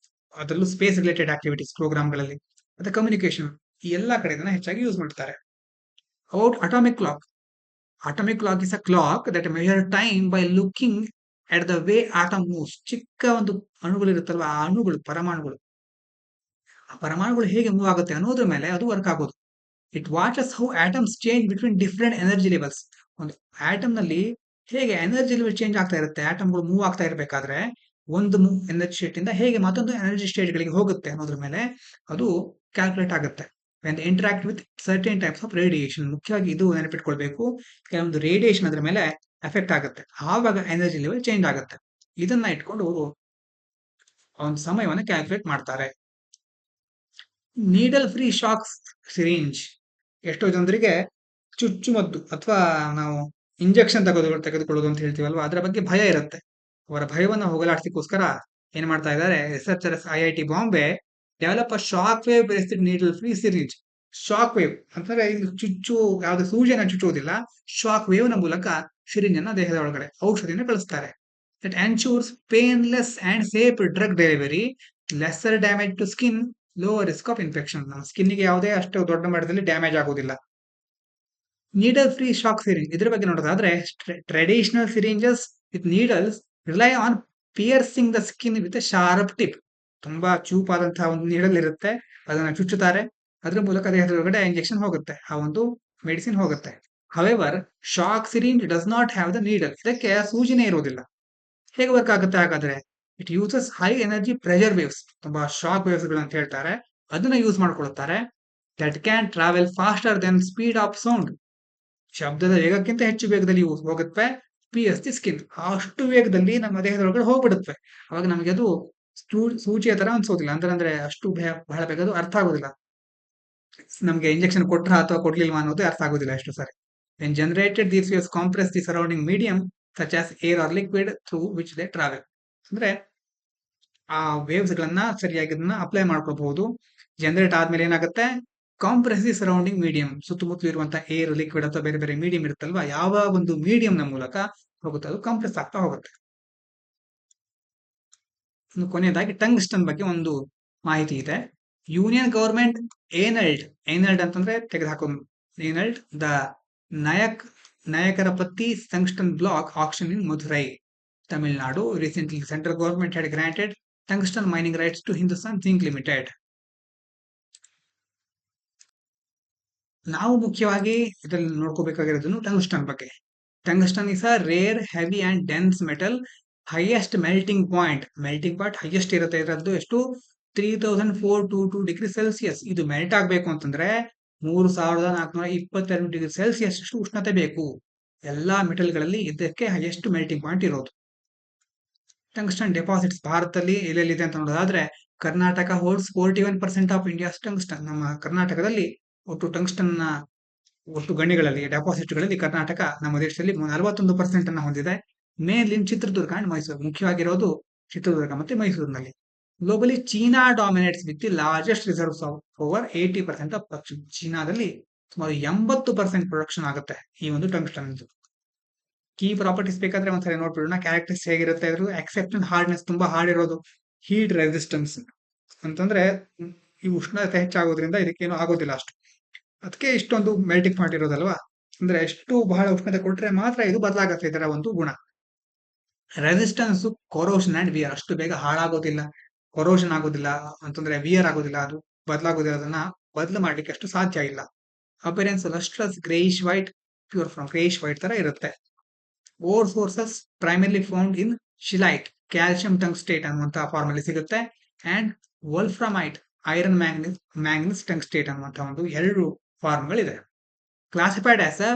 A: ಅದರಲ್ಲೂ ಸ್ಪೇಸ್ ರಿಲೇಟೆಡ್ ಆಕ್ಟಿವಿಟೀಸ್ ಪ್ರೋಗ್ರಾಮ್ಗಳಲ್ಲಿ, ಮತ್ತೆ ಕಮ್ಯುನಿಕೇಶನ್, ಈ ಎಲ್ಲಾ ಕಡೆ ಇದನ್ನ ಹೆಚ್ಚಾಗಿ ಯೂಸ್ ಮಾಡ್ತಾರೆ. About atomic clock. Atomic clock is a clock that measure time by looking at the way atom moves. ಚಿಕ್ಕ ಒಂದು ಅಣುಗಳು ಇರುತ್ತಲ್ವಾ, ಆ ಅಣುಗಳು, ಪರಮಾಣುಗಳು, ಆ ಪರಮಾಣುಗಳು ಹೇಗೆ ಮೂವ್ ಆಗುತ್ತೆ ಅನ್ನೋದ್ರ ಮೇಲೆ ಅದು ವರ್ಕ್ ಆಗೋದು. It watches how atoms change between different energy levels. ಒಂದು ಆಟಮ್ ನಲ್ಲಿ ಹೇಗೆ ಎನರ್ಜಿ ಲೆವೆಲ್ ಚೇಂಜ್ ಆಗ್ತಾ ಇರುತ್ತೆ, ಆಟಮ್ಗಳು ಮೂವ್ ಆಗ್ತಾ ಇರಬೇಕಾದ್ರೆ ಒಂದು ಎನರ್ಜಿ ಸ್ಟೇಟ್ ಇಂದ ಹೇಗೆ ಮತ್ತೊಂದು ಎನರ್ಜಿ ಸ್ಟೇಟ್ ಗಳಿಗೆ ಹೋಗುತ್ತೆ ಅನ್ನೋದ್ರ ಮೇಲೆ ಅದು ಕ್ಯಾಲ್ಕುಲೇಟ್ ಆಗುತ್ತೆ. when they interact with certain types of radiation. ಮುಖ್ಯವಾಗಿ ಇದು ನೆನಪಿಟ್ಕೊಳ್ಬೇಕು, ಕೆಲವೊಂದು ರೇಡಿಯೇಷನ್ ಅದ್ರ ಮೇಲೆ ಎಫೆಕ್ಟ್ ಆಗುತ್ತೆ, ಆವಾಗ ಎನರ್ಜಿ ಲೆವೆಲ್ ಚೇಂಜ್ ಆಗುತ್ತೆ. ಇದನ್ನ ಇಟ್ಕೊಂಡು ಅವರು ಒಂದು ಸಮಯವನ್ನು ಕ್ಯಾಲ್ಕುಲೇಟ್ ಮಾಡ್ತಾರೆ. Needle free shock syringe. ಎಷ್ಟೋ ಜನರಿಗೆ ಚುಚ್ಚುಮದ್ದು ಅಥವಾ ನಾವು ಇಂಜೆಕ್ಷನ್ ತೆಗೆದುಕೊಳ್ಳೋದು ಅಂತ ಹೇಳ್ತೀವಲ್ವಾ, ಅದರ ಬಗ್ಗೆ ಭಯ ಇರುತ್ತೆ. ಅವರ ಭಯವನ್ನು ಹೋಗಲಾಡಿಸೋಕ್ಕೋಸ್ಕರ ಏನ್ ಮಾಡ್ತಾ ಇದ್ದಾರೆ, researchers IIT Bombay develop a shock wave based needle free syringe. Shock wave ಅಂತಂದ್ರೆ ಇದು ಯಾವ್ದು ಸೂಜಿಯನ್ನ ಚುಚ್ಚುವುದಿಲ್ಲ, ಶಾಕ್ ವೇವ್ ನ ಮೂಲಕ ಸಿರಿಂಜ್ ಅನ್ನ ದೇಹದ ಒಳಗಡೆ ಔಷಧಿನ ಕಳಿಸ್ತಾರೆ. That ensures painless and safe drug delivery, lesser damage to skin, lower risk of infection. ನಮ್ಮ ಸ್ಕಿನ್ಗೆ ಯಾವುದೇ ಅಷ್ಟು ದೊಡ್ಡ ಮಟ್ಟದಲ್ಲಿ ಡ್ಯಾಮೇಜ್ ಆಗೋದಿಲ್ಲ. ನೀಡಲ್ ಫ್ರೀ ಶಾಕ್ ಸಿರಿಂಜ್, ಇದ್ರ ಬಗ್ಗೆ ನೋಡೋದಾದ್ರೆ traditional syringes with needles rely on piercing the skin with sharp tip. ತುಂಬಾ ಚೂಪಾದಂತಹ ಒಂದು ನೀಡಲ್ ಇರುತ್ತೆ, ಅದನ್ನ ಚುಚ್ಚುತ್ತಾರೆ, ಅದ್ರ ಮೂಲಕ ದೇಹದೊಳಗಡೆ ಇಂಜೆಕ್ಷನ್ ಹೋಗುತ್ತೆ, ಆ ಒಂದು ಮೆಡಿಸಿನ್ ಹೋಗುತ್ತೆ. However shock syringe does not have the needle. ಇದಕ್ಕೆ ಸೂಜಿನೇ ಇರುವುದಿಲ್ಲ. ಹೇಗೆ ವರ್ಕ್ ಆಗುತ್ತೆ ಹಾಗಾದ್ರೆ? It uses high energy pressure waves, ತುಂಬಾ ಶಾಕ್ ವೇವ್ಸ್ ಗಳು ಅಂತ ಹೇಳ್ತಾರೆ, ಅದನ್ನ ಯೂಸ್ ಮಾಡ್ಕೊಳ್ತಾರೆ. That can travel faster then speed of sound. ಶಬ್ದದ ವೇಗಕ್ಕಿಂತ ಹೆಚ್ಚು ವೇಗದಲ್ಲಿ ಹೋಗುತ್ತೆ, ಪಿಎಸ್ ದಿ ಸ್ಕಿನ್. ಅಷ್ಟು ವೇಗದಲ್ಲಿ ನಮ್ಮ ದೇಹದೊಳಗಡೆ ಹೋಗ್ಬಿಡುತ್ತೆ. ಅವಾಗ ನಮಗೆ ಅದು ಸೂಚಿಯ ತರ ಅನ್ಸೋದಿಲ್ಲ, ಅಂದ್ರೆ ಅಷ್ಟು ಬಹಳ ಬೇಗ ಅದು ಅರ್ಥ ಆಗೋದಿಲ್ಲ. ನಮ್ಗೆ ಇಂಜೆಕ್ಷನ್ ಕೊಟ್ರ ಅಥವಾ ಕೊಡ್ಲಿಲ್ವಾ ಅನ್ನೋದು ಅರ್ಥ ಆಗೋದಿಲ್ಲ ಎಷ್ಟು ಸಾರಿ. when generated these waves compress the surrounding medium such as air or liquid through which they travel. ಅಂದ್ರೆ ಆ ವೇವ್ಸ್ ಗಳನ್ನ ಸರಿಯಾಗಿ ಅದನ್ನ ಅಪ್ಲೈ ಮಾಡ್ಕೋಬಹುದು. ಜನರೇಟ್ ಆದ್ಮೇಲೆ ಏನಾಗುತ್ತೆ, ಕಾಂಪ್ರೆಸ್ ದಿ ಸರೌಂಡಿಂಗ್ ಮೀಡಿಯಂ, ಸುತ್ತಮುತ್ತಲು ಇರುವಂತಹ ಏರ್, ಲಿಕ್ವಿಡ್ ಅಥವಾ ಬೇರೆ ಬೇರೆ ಮೀಡಿಯಂ ಇರುತ್ತಲ್ವಾ, ಯಾವ ಒಂದು ಮೀಡಿಯಂ ನ ಮೂಲಕ ಹೋಗುತ್ತೆ ಅದು ಕಾಂಪ್ರೆಸ್ ಆಗ್ತಾ ಹೋಗುತ್ತೆ. ಕೊನೆಯದಾಗಿ ಟಂಗ್ಸ್ಟನ್ ಬಗ್ಗೆ ಒಂದು ಮಾಹಿತಿ ಇದೆ. ಯೂನಿಯನ್ ಗವರ್ಮೆಂಟ್ ಏನಲ್ಡ್ ಅಂತಂದ್ರೆ ತೆಗೆದುಹಾಕೋದು, annulled the Nayakkarpatti tungsten block auction in Madurai, Tamil Nadu. Recently central government had granted tungsten mining rights to Hindustan zinc limited. ನಾವು ಮುಖ್ಯವಾಗಿ ಇದರಲ್ಲಿ ನೋಡ್ಕೋಬೇಕಾಗಿರೋದು ಟಂಗ್ಸ್ಟನ್ ಬಗ್ಗೆ. Tungsten is a rare, heavy and dense metal. Highest melting point highest ಇರುತ್ತೆ ಇದರದ್ದು. ಎಷ್ಟು? 3422 ಡಿಗ್ರಿ ಸೆಲ್ಸಿಯಸ್. ಇದು melt ಆಗ್ಬೇಕು ಅಂತಂದ್ರೆ 3422 ಡಿಗ್ರಿ ಸೆಲ್ಸಿಯಸ್ ಅಷ್ಟು ಉಷ್ಣತೆ ಬೇಕು. ಎಲ್ಲಾ ಮೆಟಲ್ ಗಳಲ್ಲಿ ಇದಕ್ಕೆ ಹೈಯೆಸ್ಟ್ ಮೆಲ್ಟಿಂಗ್ ಪಾಯಿಂಟ್ ಇರೋದು. ಟಂಗ್ಸ್ಟನ್ ಡೆಪಾಸಿಟ್ಸ್ ಭಾರತದಲ್ಲಿ ಎಲ್ಲೆಲ್ಲಿದೆ ಅಂತ ನೋಡೋದಾದ್ರೆ, Karnataka holds 41% of India's tungsten. ನಮ್ಮ ಕರ್ನಾಟಕದಲ್ಲಿ ಒಟ್ಟು ಟಂಗ್ಸ್ಟನ್ ಒಟ್ಟು ಗಣಿಗಳಲ್ಲಿ, ಡೆಪಾಸಿಟ್ಗಳಲ್ಲಿ ಕರ್ನಾಟಕ ನಮ್ಮ ದೇಶದಲ್ಲಿ 41% ಅನ್ನ ಹೊಂದಿದೆ. ಮೇನ್ಲಿ ಚಿತ್ರದುರ್ಗ ಅಂಡ್ ಮೈಸೂರು, ಮುಖ್ಯವಾಗಿರೋದು ಚಿತ್ರದುರ್ಗ ಮತ್ತೆ ಮೈಸೂರಿನಲ್ಲಿ. Globally China dominates with the largest reserves of over 80% of production. ಚೀನಾದಲ್ಲಿ ಸುಮಾರು 80% ಪ್ರೊಡಕ್ಷನ್ ಆಗುತ್ತೆ ಈ ಒಂದು ಟಂಗ್ಸ್ಟನ್. ಕೀ ಪ್ರಾಪರ್ಟೀಸ್ ಬೇಕಾದ್ರೆ ಒಂದ್ಸರಿ ನೋಡ್ಬಿಡೋಣ, ಕ್ಯಾರೆಕ್ಟರ್ಸ್ ಹೇಗಿರುತ್ತೆ ಇದ್ರು. ಎಕ್ಸೆಪ್ಷನ್ ಹಾರ್ಡ್ನೆಸ್, ತುಂಬಾ ಹಾರ್ಡ್ ಇರೋದು. ಹೀಟ್ ರೆಸಿಸ್ಟೆನ್ಸ್ ಅಂತಂದ್ರೆ ಈ ಉಷ್ಣತೆ ಹೆಚ್ಚಾಗೋದ್ರಿಂದ ಇದಕ್ಕೇನು ಆಗೋದಿಲ್ಲ ಅಷ್ಟು, ಅದಕ್ಕೆ ಇಷ್ಟೊಂದು ಮೆಲ್ಟಿಂಗ್ ಪಾಯಿಂಟ್ ಇರೋದಲ್ವಾ. ಅಂದ್ರೆ ಎಷ್ಟು ಬಹಳ ಉಷ್ಣತೆ ಕೊಟ್ರೆ ಮಾತ್ರ ಇದು ಬದಲಾಗುತ್ತೆ ಇದರ ಒಂದು ಗುಣ. ರೆಸಿಸ್ಟೆನ್ಸ್, ಕೊರೋಷನ್ ಅಂಡ್ ವಿಯರ್, ಅಷ್ಟು ಬೇಗ ಹಾಳಾಗೋದಿಲ್ಲ, ಕೊರೋಷನ್ ಆಗೋದಿಲ್ಲ ಅಂತಂದ್ರೆ ವಿಯರ್ ಆಗೋದಿಲ್ಲ, ಅದು ಬದಲಾಗೋದಿಲ್ಲ, ಅದನ್ನ ಬದಲು ಮಾಡ್ಲಿಕ್ಕೆ ಅಷ್ಟು ಸಾಧ್ಯ ಇಲ್ಲ. Appearance lustrous greyish white, pure from greyish white ತರ ಇರುತ್ತೆ. Ore sources primarily found in scheelite, calcium tungstate ಅನ್ನುವಂತಹ ಫಾರ್ಮ್ ಅಲ್ಲಿ ಸಿಗುತ್ತೆ. And wolframite, iron manganese tungstate ಅನ್ನುವಂತಹ ಒಂದು 2 ಫಾರ್ಮ್ಗಳಿದೆ. Classified as a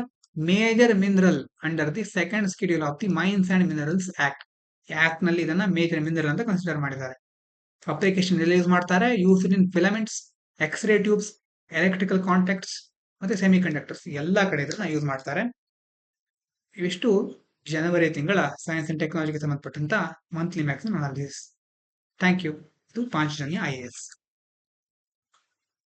A: major mineral under the second schedule of the mines and minerals act. Act ನಲ್ಲಿ ಇದನ್ನ ಮೇಜರ್ ಮಿನರಲ್ ಅಂತ consider ಮಾಡಿದ್ದಾರೆ. ಅಪ್ಲಿಕೇಶನ್ ಎಲ್ಲಿ ಯೂಸ್ ಮಾಡ್ತಾರೆ? Used in filaments, X ray tubes, electrical contacts ಮತ್ತೆ ಸೆಮಿ ಕಂಡಕ್ಟರ್ಸ್, ಎಲ್ಲಾ ಕಡೆ ಇದನ್ನ ಯೂಸ್ ಮಾಡ್ತಾರೆ. ಇವಿಷ್ಟು ಜನವರಿ ತಿಂಗಳ ಸೈನ್ಸ್ ಅಂಡ್ ಟೆಕ್ನಾಲಜಿಗೆ ಸಂಬಂಧಪಟ್ಟಂತ monthly magazine analysis. Thank you. ಇದು ಪಾಂಚಜನ್ಯ IAS.